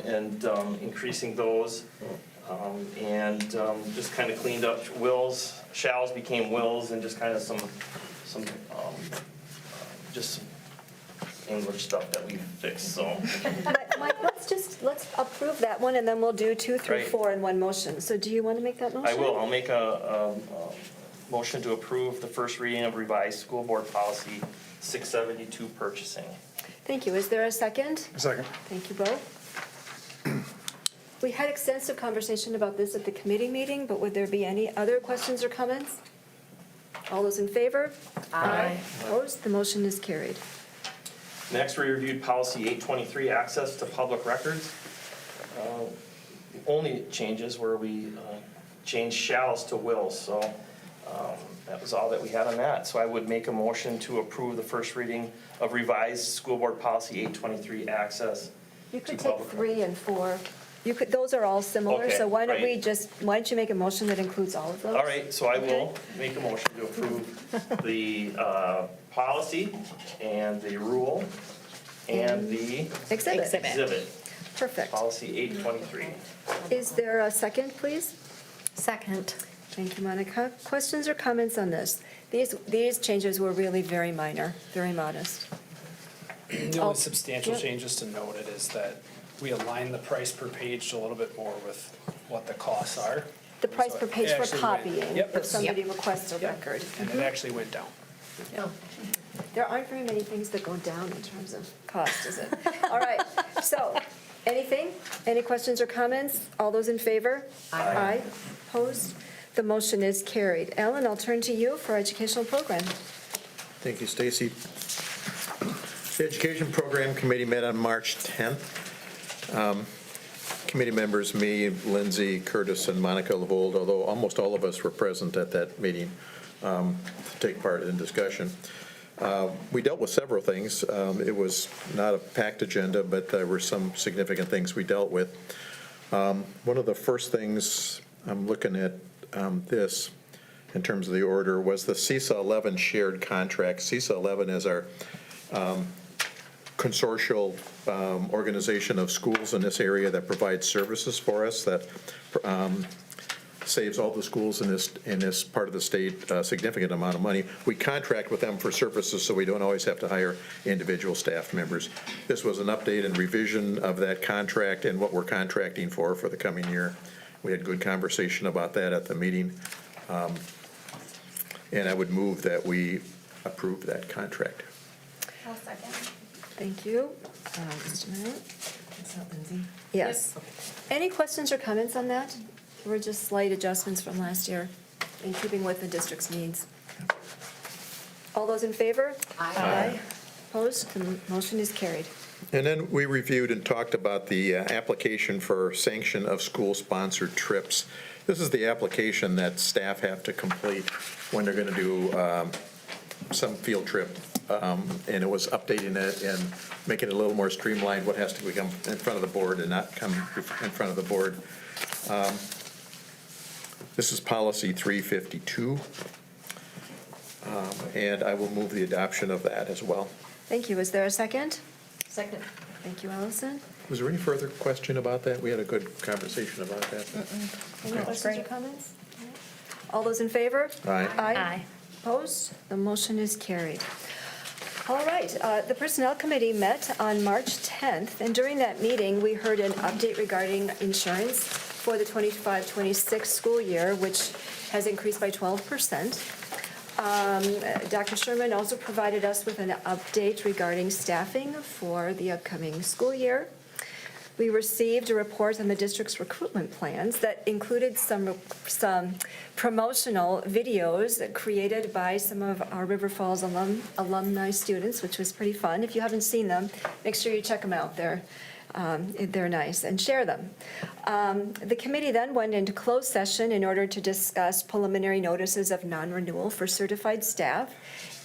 And increasing those, and just kind of cleaned up wills, shalls became wills, and just kind of some English stuff that we fixed, so. Mike, let's approve that one, and then we'll do 2 through Right. 4 in one motion. So do you want to make that motion? I will, I'll make a motion to approve the first reading of revised school board policy 672 purchasing. Thank you. Is there a second? Second. Thank you both. We had extensive conversation about this at the committee meeting, but would there be any other questions or comments? All those in favor? Aye. Opposed? The motion is carried. Next, we reviewed policy 823, access to public records. The only changes were we changed shalls to wills, so that was all that we had on that. So I would make a motion to approve the first reading of revised school board policy 823, access You to could take public 3 and 4. You could, those are all similar, Okay, so why don't we right. why don't you make a motion that includes all of those? All right, so I will make a motion to approve the policy and the rule and the Exhibit. exhibit, Perfect. policy 823. Is there a second, please? Second. Thank you, Monica. Questions or comments on this? These changes were really very minor, very modest. The Oh, only substantial yep. changes to note it is that we align the price per page a little bit more with what the costs are. The price So per it page for actually went- copying, Yep. if somebody requests a Yep. record. And it actually went down. There aren't very many things that go down in terms of cost, is it? All right, so, anything? Any questions or comments? All those in favor? Aye. Opposed? The motion is carried. Ellen, I'll turn to you for educational program. Thank you, Stacy. The Education Program Committee met on March 10th. Committee members, me, Lindsay, Curtis, and Monica Levold, although almost all of us were present at that meeting to take part in discussion. We dealt with several things. It was not a packed agenda, but there were some significant things we dealt with. One of the first things, I'm looking at this in terms of the order, was the CISA 11 shared contract. CISA 11 is our consortial organization of schools in this area that provides services for us, that saves all the schools in this part of the state a significant amount of money. We contract with them for services, so we don't always have to hire individual staff members. This was an update and revision of that contract and what we're contracting for the coming year. We had good conversation about that at the meeting. And I would move that we approve that contract. I'll second. Thank you. Just a minute. Yes. Any questions or comments on that? Or just slight adjustments from last year in keeping with the district's needs? All those in favor? Aye. Opposed? The motion is carried. And then we reviewed and talked about the application for sanction of school-sponsored trips. This is the application that staff have to complete when they're going to do some field trip. And it was updating it and making it a little more streamlined, what has to come in front of the board and not come in front of the board. This is policy 352. And I will move the adoption of that as well. Thank you. Is there a second? Second. Thank you, Allison. Was there any further question about that? We had a good conversation about that. Any Okay. questions or comments? All those in favor? Aye. Aye. Opposed? The motion is carried. All right, the Personnel Committee met on March 10th, and during that meeting, we heard an update regarding insurance for the 25-26 school year, which has increased by 12%. Dr. Sherman also provided us with an update regarding staffing for the upcoming school year. We received a report on the district's recruitment plans that included some promotional videos created by some of our River Falls alumni students, which was pretty fun. If you haven't seen them, make sure you check them out. They're nice, and share them. The committee then went into closed session in order to discuss preliminary notices of non-renewal for certified staff,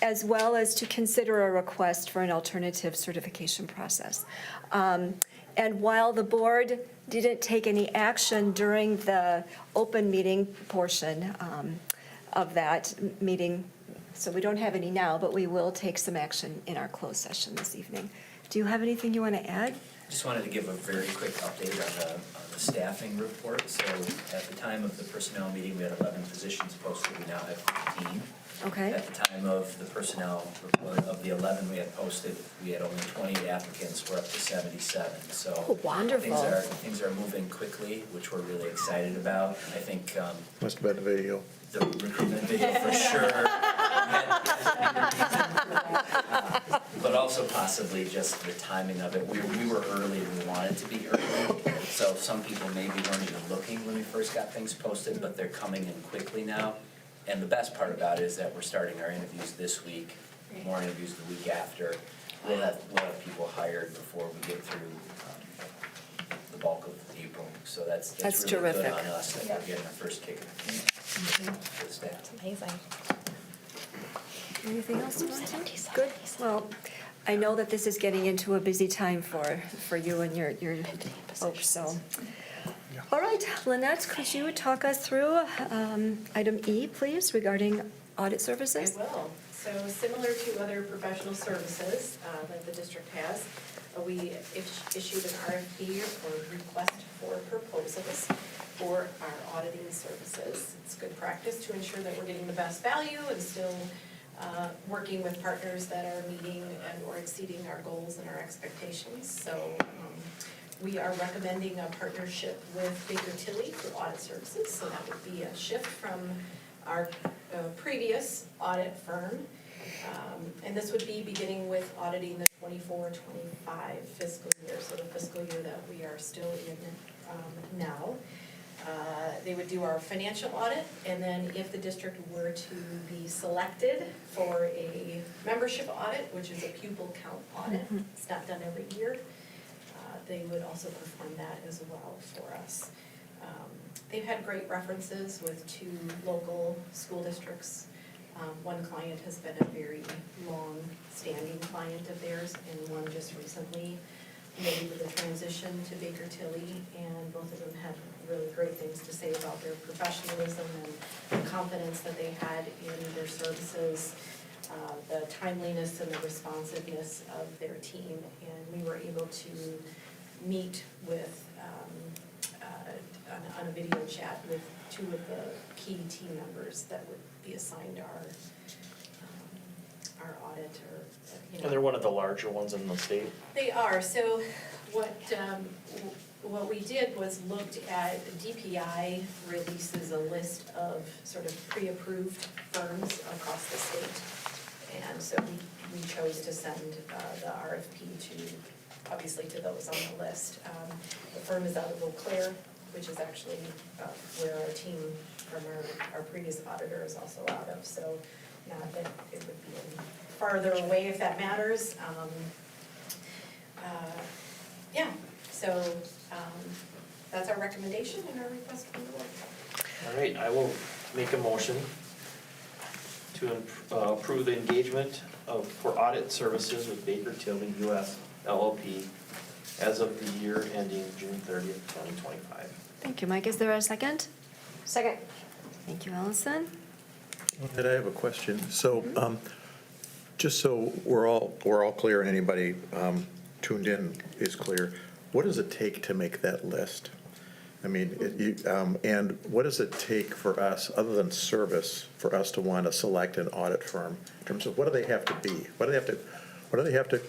as well as to consider a request for an alternative certification process. And while the board didn't take any action during the open meeting portion of that meeting, so we don't have any now, but we will take some action in our closed session this evening. Do you have anything you want to add? Just wanted to give a very quick update on the staffing report. So at the time of the personnel meeting, we had 11 positions posted. We now have 15. Okay. At the time of the personnel report, of the 11 we had posted, we had only 20 applicants. We're up to 77. So Oh, wonderful. Things are moving quickly, which we're really excited about. I think Must have been a video. the recruitment video for sure. But also possibly just the timing of it. We were early, we wanted to be early. So some people maybe weren't even looking when we first got things posted, but they're coming in quickly now. And the best part about it is that we're starting our interviews this week, more interviews the week after. We'll have people hired before we get through the bulk of April. So that's really good terrific. on us that we're getting our first kick for the staff. Amazing. Anything else you want to? Good. Well, I know that this is getting into a busy time for you and your folks, so. All right, Lynette, could you talk us through item E, please, regarding audit services? I will. So similar to other professional services that the district has, we issued an RFP or request for proposals for our auditing services. It's good practice to ensure that we're getting the best value and still working with partners that are meeting and or exceeding our goals and our expectations. So we are recommending a partnership with Baker Tilly for audit services. So that would be a shift from our previous audit firm. And this would be beginning with auditing the 24-25 fiscal year, so the fiscal year that we are still in now. They would do our financial audit, and then if the district were to be selected for a membership audit, which is a pupil count audit, it's not done every year, they would also perform that as well for us. They've had great references with 2 local school districts. One client has been a very long-standing client of theirs, and one just recently made the transition to Baker Tilly, and both of them had really great things to say about their professionalism and the confidence that they had in their services, the timeliness and the responsiveness of their team. And we were able to meet with, on a video chat with 2 of the key team members that would be assigned our audit or, you know. And they're one of the larger ones in the state. They are. So what we did was looked at DPI releases a list of sort of pre-approved firms across the state. And so we chose to send the RFP to, obviously, to those on the list. The firm is out of Eau Claire, which is actually where our team from our previous auditor is also out of. So not that it would be farther away if that matters. Yeah, so that's our recommendation and our request from the board. All right, I will make a motion to approve the engagement for audit services with Baker Tilly US LLP as of the year ending June 30th, 2025. Thank you, Mike. Is there a second? Second. Thank you, Allison. And I have a question. So, just so we're all clear and anybody tuned in is clear, what does it take to make that list? I mean, and what does it take for us, other than service, for us to want to select an audit firm? In terms of what do they have to be? What do they have to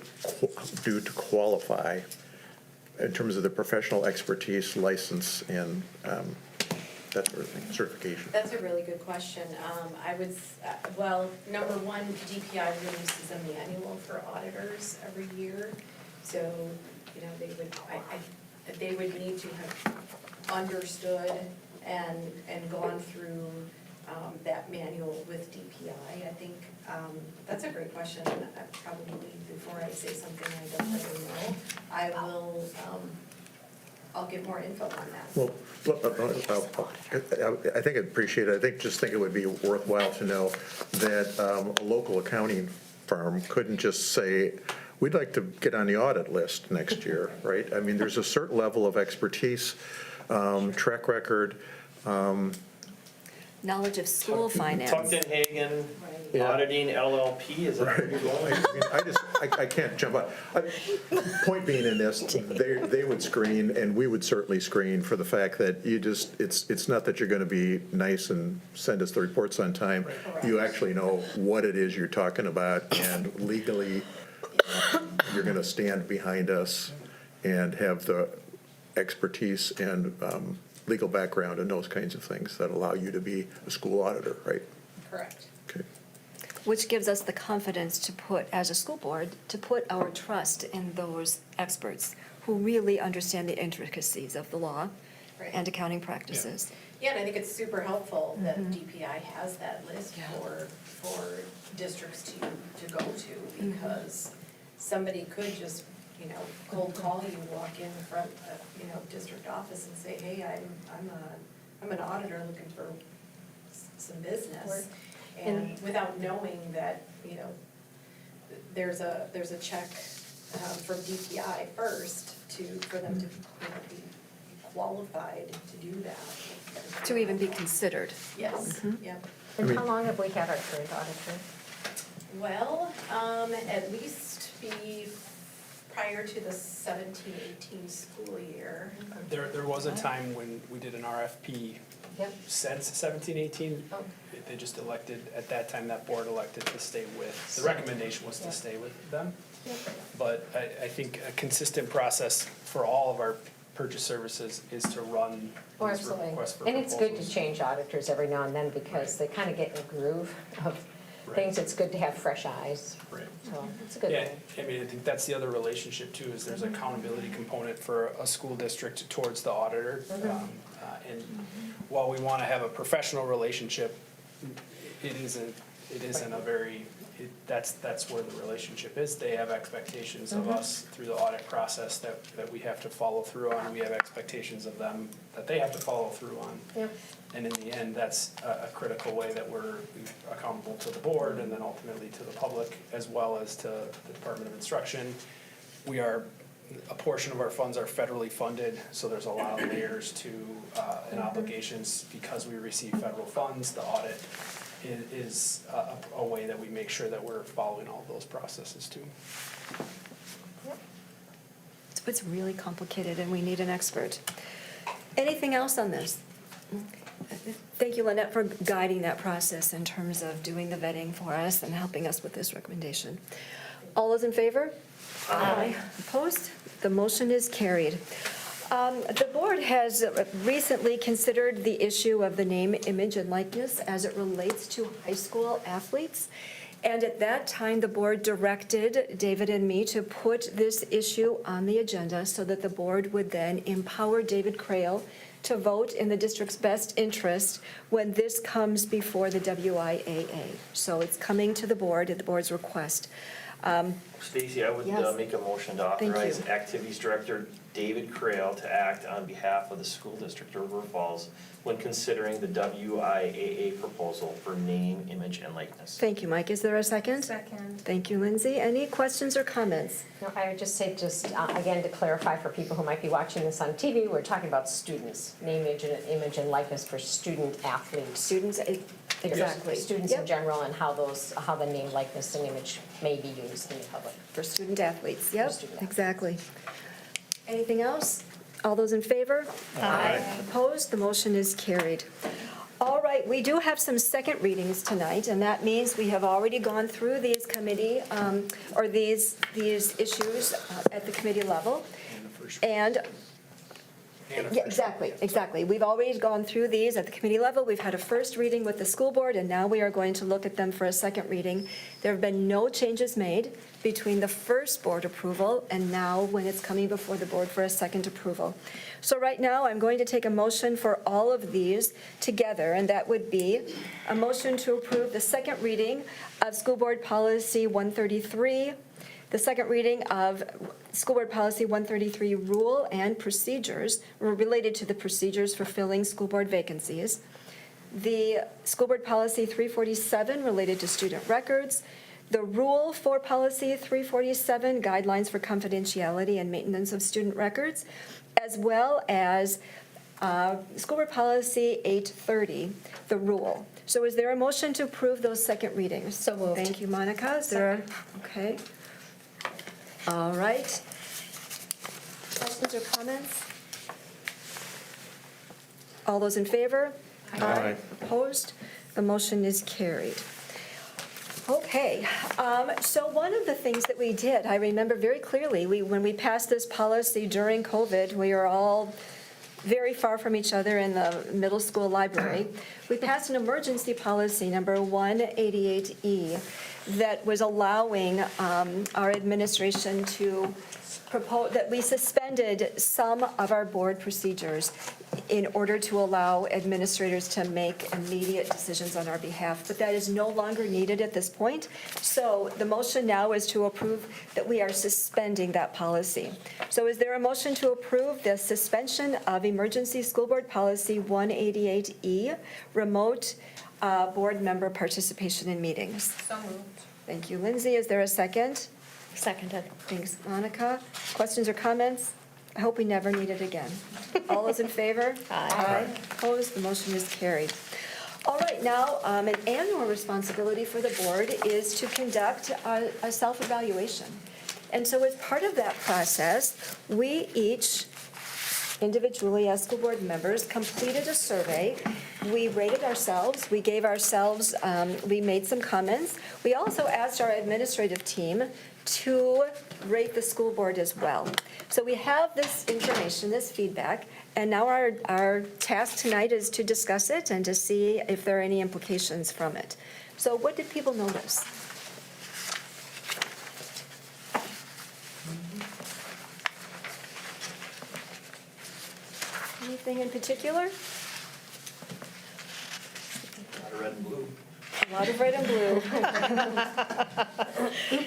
do to qualify in terms of the professional expertise, license, and that sort of thing, certification? That's a really good question. I would, well, number one, DPI releases a manual for auditors every year. So, you know, they would need to have understood and gone through that manual with DPI. I think that's a great question. And probably before I say something I don't really know, I will, I'll get more info on that. Well, I think I'd appreciate it. I think it would be worthwhile to know that a local accounting firm couldn't just say, we'd like to get on the audit list next year, right? I mean, there's a certain level of expertise, track record. Knowledge of school finance. Tuckton Hagen Yeah. Auditing LLP, is that where you're going? I can't jump on. Point being in this, they would screen, and we would certainly screen for the fact that it's not that you're going to be nice and send us the reports on time. You actually know what it is you're talking about, and legally, you're going to stand behind us and have the expertise and legal background and those kinds of things that allow you to be a school auditor, right? Correct. Okay. Which gives us the confidence to put, as a school board, to put our trust in those experts who really understand the intricacies of the law Right. and accounting practices. Yeah, and I think it's super helpful that DPI has that list for districts to go to, because somebody could just, cold call you, walk in front of, district office and say, hey, I'm an auditor looking for some business. And without knowing that, there's a check from DPI first for them to, be qualified to do that. To even be considered. Yes, yep. And how long have we had our current auditor? Well, at least be prior to the 17-18 school year. There was a time when we did an RFP Yep. since 17-18. Oh. They just elected, at that time, that board elected to stay with, the recommendation was to stay with them. But I think a consistent process for all of our purchase services is to run Oh, these absolutely. requests for And proposals. it's good to change auditors every now and then because they kind of get in a groove of things. It's good to have fresh eyes. Right. So it's a good Yeah, thing. I mean, I think that's the other relationship too, is there's accountability component for a school district towards the auditor. And while we want to have a professional relationship, it isn't a very, that's where the relationship is. They have expectations of us through the audit process that we have to follow through on. We have expectations of them that they have to follow through on. Yep. And in the end, that's a critical way that we're accountable to the board and then ultimately to the public, as well as to the Department of Instruction. A portion of our funds are federally funded, so there's a lot of layers to and obligations because we receive federal funds. The audit is a way that we make sure that we're following all those processes too. It's really complicated and we need an expert. Anything else on this? Thank you, Lynette, for guiding that process in terms of doing the vetting for us and helping us with this recommendation. All those in favor? Aye. Opposed? The motion is carried. The board has recently considered the issue of the name, image, and likeness as it relates to high school athletes. And at that time, the board directed David and me to put this issue on the agenda so that the board would then empower David Crail to vote in the district's best interest when this comes before the WIAA. So it's coming to the board at the board's request. Stacy, I would Yes. make a motion to Thank authorize you. Activities Director David Crail to act on behalf of the school district of River Falls when considering the WIAA proposal for name, image, and likeness. Thank you, Mike. Is there a second? Second. Thank you, Lindsay. Any questions or comments? No, I would just say, again, to clarify for people who might be watching this on TV, we're talking about students, name, image, and likeness for student athletes. Students, exactly. Students in Yep. general and how the name, likeness, and image may be used in the public. For student athletes, yep, student athletes. exactly. Anything else? All those in favor? Aye. Opposed? The motion is carried. All right, we do have some second readings tonight, and that means we have already gone through these committee, or these issues at the committee level. And the first And Yeah, exactly. We've already gone through these at the committee level. We've had a first reading with the school board, and now we are going to look at them for a second reading. There have been no changes made between the first board approval and now when it's coming before the board for a second approval. So right now, I'm going to take a motion for all of these together, and that would be a motion to approve the second reading of School Board Policy 133, the second reading of School Board Policy 133 Rule and Procedures related to the procedures for filling school board vacancies, the School Board Policy 347 related to student records, the Rule for Policy 347 Guidelines for Confidentiality and Maintenance of Student Records, as well as School Board Policy 830, the Rule. So is there a motion to approve those second readings? So moved. Thank you, Monica. Is there, okay. All right. Questions or comments? All those in favor? Aye. Opposed? The motion is carried. Okay, so one of the things that we did, I remember very clearly, when we passed this policy during COVID, we were all very far from each other in the middle school library. We passed an emergency policy, number 188E, that was allowing our administration to propose, that we suspended some of our board procedures in order to allow administrators to make immediate decisions on our behalf. But that is no longer needed at this point. So the motion now is to approve that we are suspending that policy. So is there a motion to approve the suspension of Emergency School Board Policy 188E, remote board member participation in meetings? So moved. Thank you, Lindsay. Is there a second? Seconded. Thanks, Monica. Questions or comments? I hope we never need it again. All those in favor? Aye. Opposed? The motion is carried. All right, now, an annual responsibility for the board is to conduct a self-evaluation. And so as part of that process, we each individually as school board members completed a survey. We rated ourselves, we gave ourselves, we made some comments. We also asked our administrative team to rate the school board as well. So we have this information, this feedback, and now our task tonight is to discuss it and to see if there are any implications from it. So what did people notice? Anything in particular? Not red and blue. A lot of red and blue.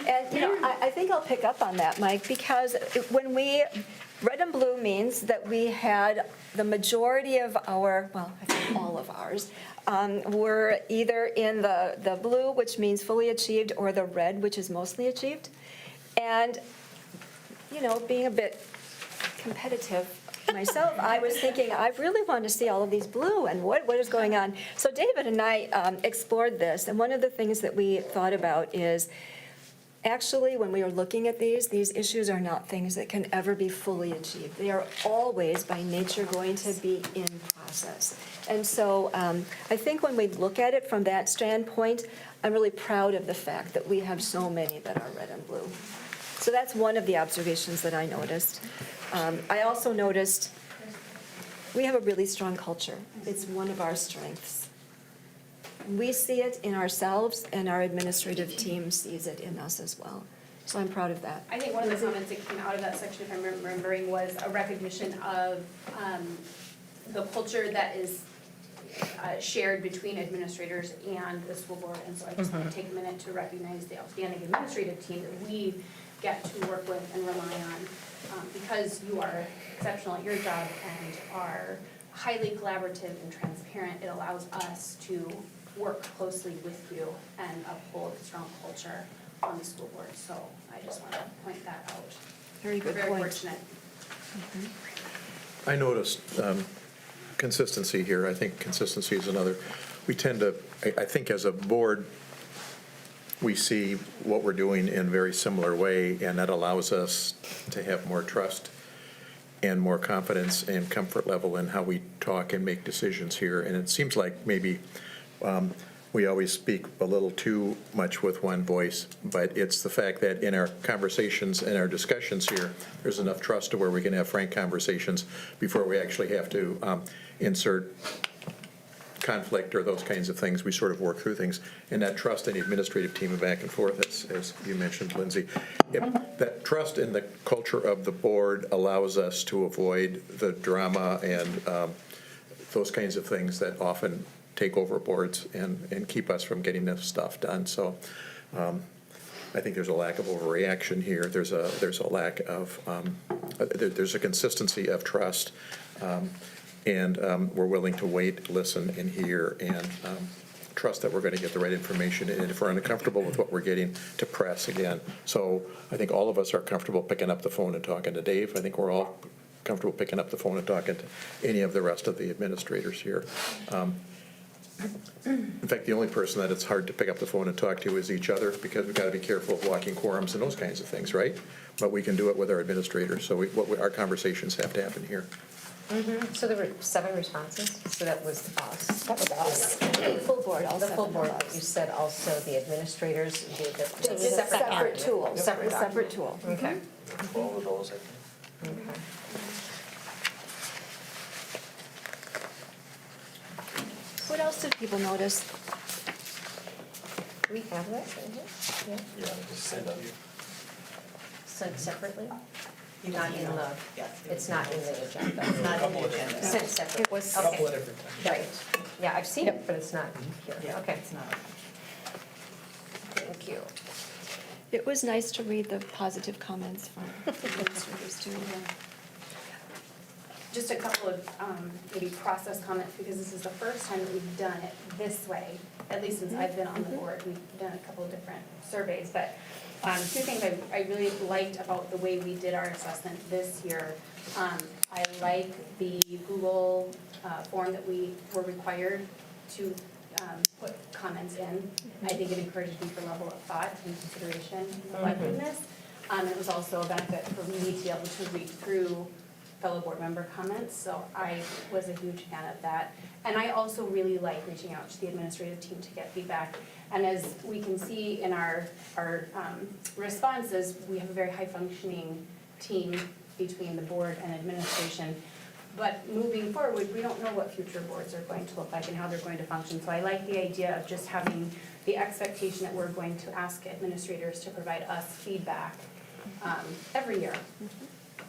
And, I think I'll pick up on that, Mike, because when red and blue means that we had the majority of our, well, I think all of ours, were either in the blue, which means fully achieved, or the red, which is mostly achieved. And, being a bit competitive myself, I was thinking, I really want to see all of these blue and what is going on. So David and I explored this, and one of the things that we thought about is, actually, when we were looking at these issues are not things that can ever be fully achieved. They are always, by nature, going to be in process. And so I think when we look at it from that standpoint, I'm really proud of the fact that we have so many that are red and blue. So that's one of the observations that I noticed. I also noticed we have a really strong culture. It's one of our strengths. We see it in ourselves, and our administrative team sees it in us as well. So I'm proud of that. I think one of the comments that came out of that section, if I'm remembering, was a recognition of the culture that is shared between administrators and the school board. And so I just want to take a minute to recognize the outstanding administrative team that we get to work with and rely on, because you are exceptional at your job and are highly collaborative and transparent. It allows us to work closely with you and uphold a strong culture on the school board. So I just want to point that out. Very good We're very point. fortunate. I noticed consistency here. I think consistency is another. We tend to, I think as a board, we see what we're doing in a very similar way, and that allows us to have more trust and more confidence and comfort level in how we talk and make decisions here. And it seems like maybe we always speak a little too much with one voice, but it's the fact that in our conversations and our discussions here, there's enough trust to where we can have frank conversations before we actually have to insert conflict or those kinds of things. We sort of work through things. And that trust in the administrative team and back and forth, as you mentioned, Lindsay, that trust in the culture of the board allows us to avoid the drama and those kinds of things that often take over boards and keep us from getting this stuff done. So I think there's a lack of overreaction here. There's a lack of, there's a consistency of trust. And we're willing to wait, listen, and hear, and trust that we're going to get the right information. And if we're uncomfortable with what we're getting, to press again. So I think all of us are comfortable picking up the phone and talking to Dave. I think we're all comfortable picking up the phone and talking to any of the rest of the administrators here. In fact, the only person that it's hard to pick up the phone and talk to is each other, because we've got to be careful of walking quorums and those kinds of things, right? But we can do it with our administrators. So our conversations have to happen here. So there were 7 responses, so that was us. That was us. The full board, all The full 7 board, of but you us. said also the administrators did the. It's a separate tool. Separate A separate tool. Okay. 12 of those, I think. Okay. What else did people notice? We have that, in here? Yeah, Yeah, just send them. sent separately? Not in the, It's not in the agenda. it's not in the agenda. Sent separately. It was- Okay. Couple of different times. Right, yeah, I've seen it, but it's not here, Yeah, okay, it's not. thank you. It was nice to read the positive comments from administrators too. Just a couple of maybe process comments, because this is the first time that we've done it this way, at least since I've been on the board. We've done a couple of different surveys, but 2 things I really liked about the way we did our assessment this year. I like the Google form that we were required to put comments in. I think it encouraged deeper level of thought and consideration and collectedness. It was also a benefit for me to be able to read through fellow board member comments, so I was a huge fan of that. And I also really like reaching out to the administrative team to get feedback. And as we can see in our responses, we have a very high-functioning team between the board and administration. But moving forward, we don't know what future boards are going to look like and how they're going to function. So I like the idea of just having the expectation that we're going to ask administrators to provide us feedback every year,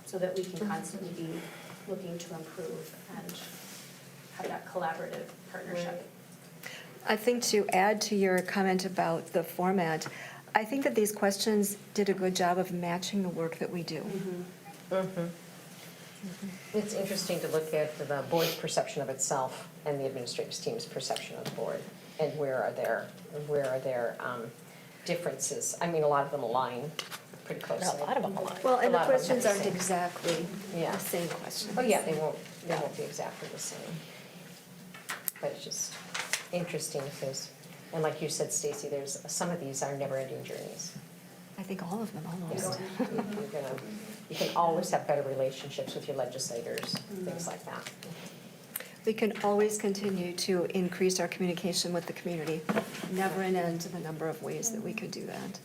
so that we can constantly be looking to improve and have that collaborative partnership. I think to add to your comment about the format, I think that these questions did a good job of matching the work that we do. It's interesting to look at the board's perception of itself and the administrative team's perception of the board, and where are their differences. I mean, a lot of them align pretty closely. A lot of them align. Well, and A the lot of them questions are the aren't same. exactly Yeah. the same questions. Oh, yeah, they won't be exactly the same. But it's just interesting because, and like you said, Stacy, there's, some of these are never-ending journeys. I think all of them You almost. know, you can always have better relationships with your legislators, things like that. We can always continue to increase our communication with the community. Never an end to the number of ways that we could do that.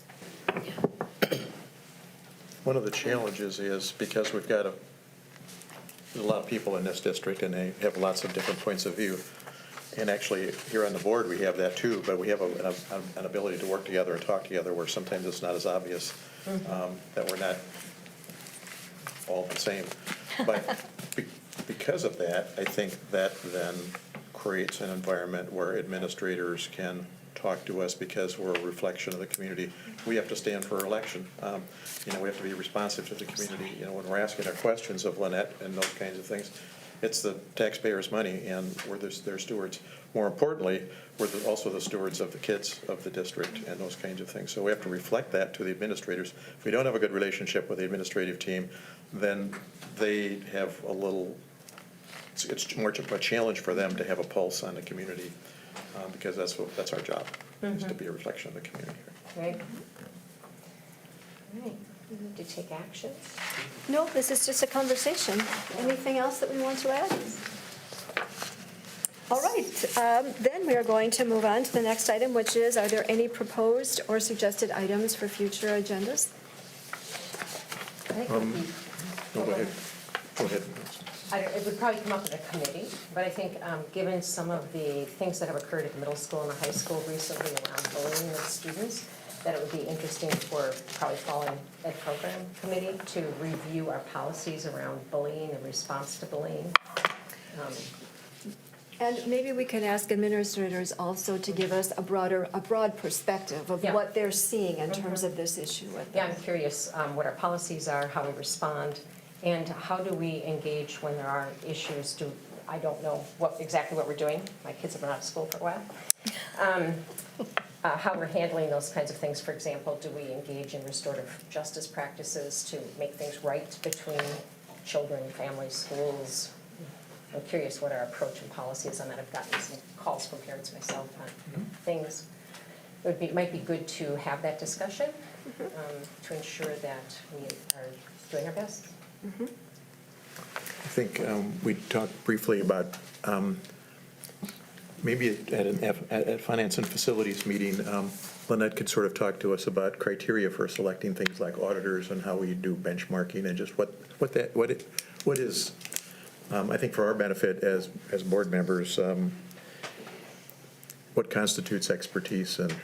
One of the challenges is because we've got there's a lot of people in this district and they have lots of different points of view. And actually, here on the board, we have that too, but we have an ability to work together and talk together where sometimes it's not as obvious that we're not all the same. But because of that, I think that then creates an environment where administrators can talk to us because we're a reflection of the community. We have to stand for election. We have to be responsive to the community. When we're asking our questions of Lynette and those kinds of things, it's the taxpayers' money, and we're their stewards. More importantly, we're also the stewards of the kids of the district and those kinds of things. So we have to reflect that to the administrators. If we don't have a good relationship with the administrative team, then they have it's more of a challenge for them to have a pulse on the community, because that's our job, is to be a reflection of the community. Right? All right, we need to take action. No, this is just a conversation. Anything else that we want to add? All right, then we are going to move on to the next item, which is, are there any proposed or suggested items for future agendas? I think it would be, No, go ahead. Go ahead. it would probably come up in a committee, but I think, given some of the things that have occurred at the middle school and the high school recently around bullying of students, that it would be interesting for probably following ed program committee to review our policies around bullying and response to bullying. And maybe we can ask administrators also to give us a broad perspective of Yeah. what they're seeing in terms of this issue with Yeah, them. I'm curious what our policies are, how we respond, and how do we engage when there are issues. I don't know exactly what we're doing. My kids have been out of school for a while. How we're handling those kinds of things. For example, do we engage in restorative justice practices to make things right between children, families, schools? I'm curious what our approach and policy is on that. I've gotten some calls from parents myself on things. It might be good to have that discussion to ensure that we are doing our best. I think we talked briefly about maybe at Finance and Facilities meeting, Lynette could sort of talk to us about criteria for selecting things like auditors and how we do benchmarking and just what is, I think for our benefit as board members, what constitutes expertise and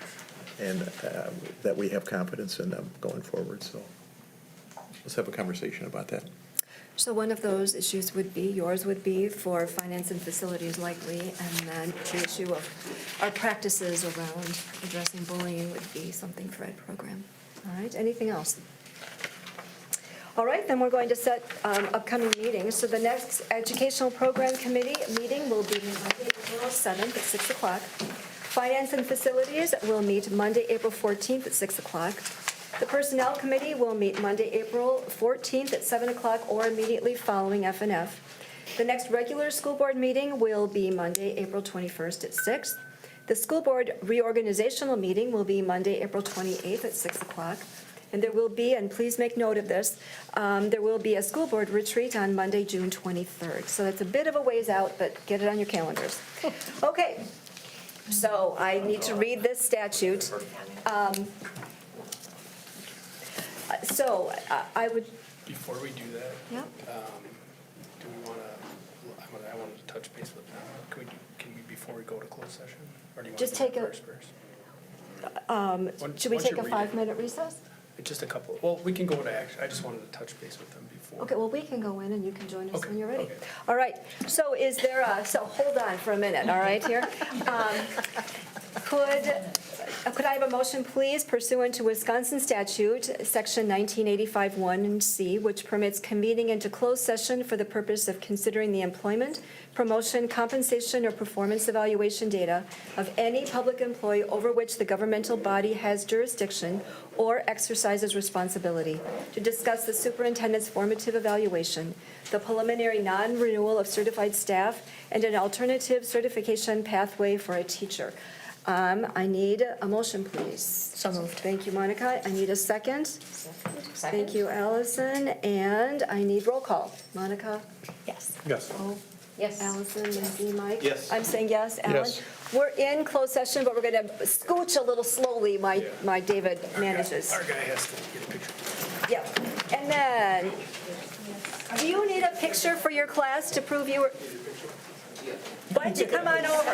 that we have confidence in them going forward. So let's have a conversation about that. So one of those issues would be, yours would be for finance and facilities likely, and then the issue of our practices around addressing bullying would be something for ed program. All right, anything else? All right, then we're going to set upcoming meetings. So the next Educational Program Committee meeting will be Monday, April 7th at 6 o'clock. Finance and Facilities will meet Monday, April 14th at 6 o'clock. The Personnel Committee will meet Monday, April 14th at 7 o'clock or immediately following F&F. The next regular school board meeting will be Monday, April 21st at 6. The school board reorganizational meeting will be Monday, April 28th at 6 o'clock. And there will be, and please make note of this, there will be a school board retreat on Monday, June 23rd. So that's a bit of a ways out, but get it on your calendars. Okay, so I need to read this statute. So I would, Before we do that, yep. do we want to, I wanted to touch base with them. Can we, before we go to closed session? Or do you want Just to do take that first? Should we Once you take a read it. 5-minute recess? Just a couple, well, we can go to action. I just wanted to touch base with them before. Okay, well, we can go in and you can join us Okay, when you're ready. okay. All right, so is there so hold on for a minute, all right, here? Could I have a motion, please, pursuant to Wisconsin statute, section 1985-1C, which permits convening into closed session for the purpose of considering the employment, promotion, compensation, or performance evaluation data of any public employee over which the governmental body has jurisdiction or exercises responsibility, to discuss the superintendent's formative evaluation, the preliminary non-renewal of certified staff, and an alternative certification pathway for a teacher. I need a motion, please. So moved. Thank you, Monica. I need a second. Second. Thank you, Allison. And I need roll call. Monica? Yes. Yes. Oh, Yes. Allison, Lindsay, Mike? Yes. I'm saying yes, Alan? Yes. We're in closed session, but we're going to scooch a little slowly, my David manages. Our guy has to get a picture. Yep. And then, do you need a picture for your class to prove you were? Why don't you come on over?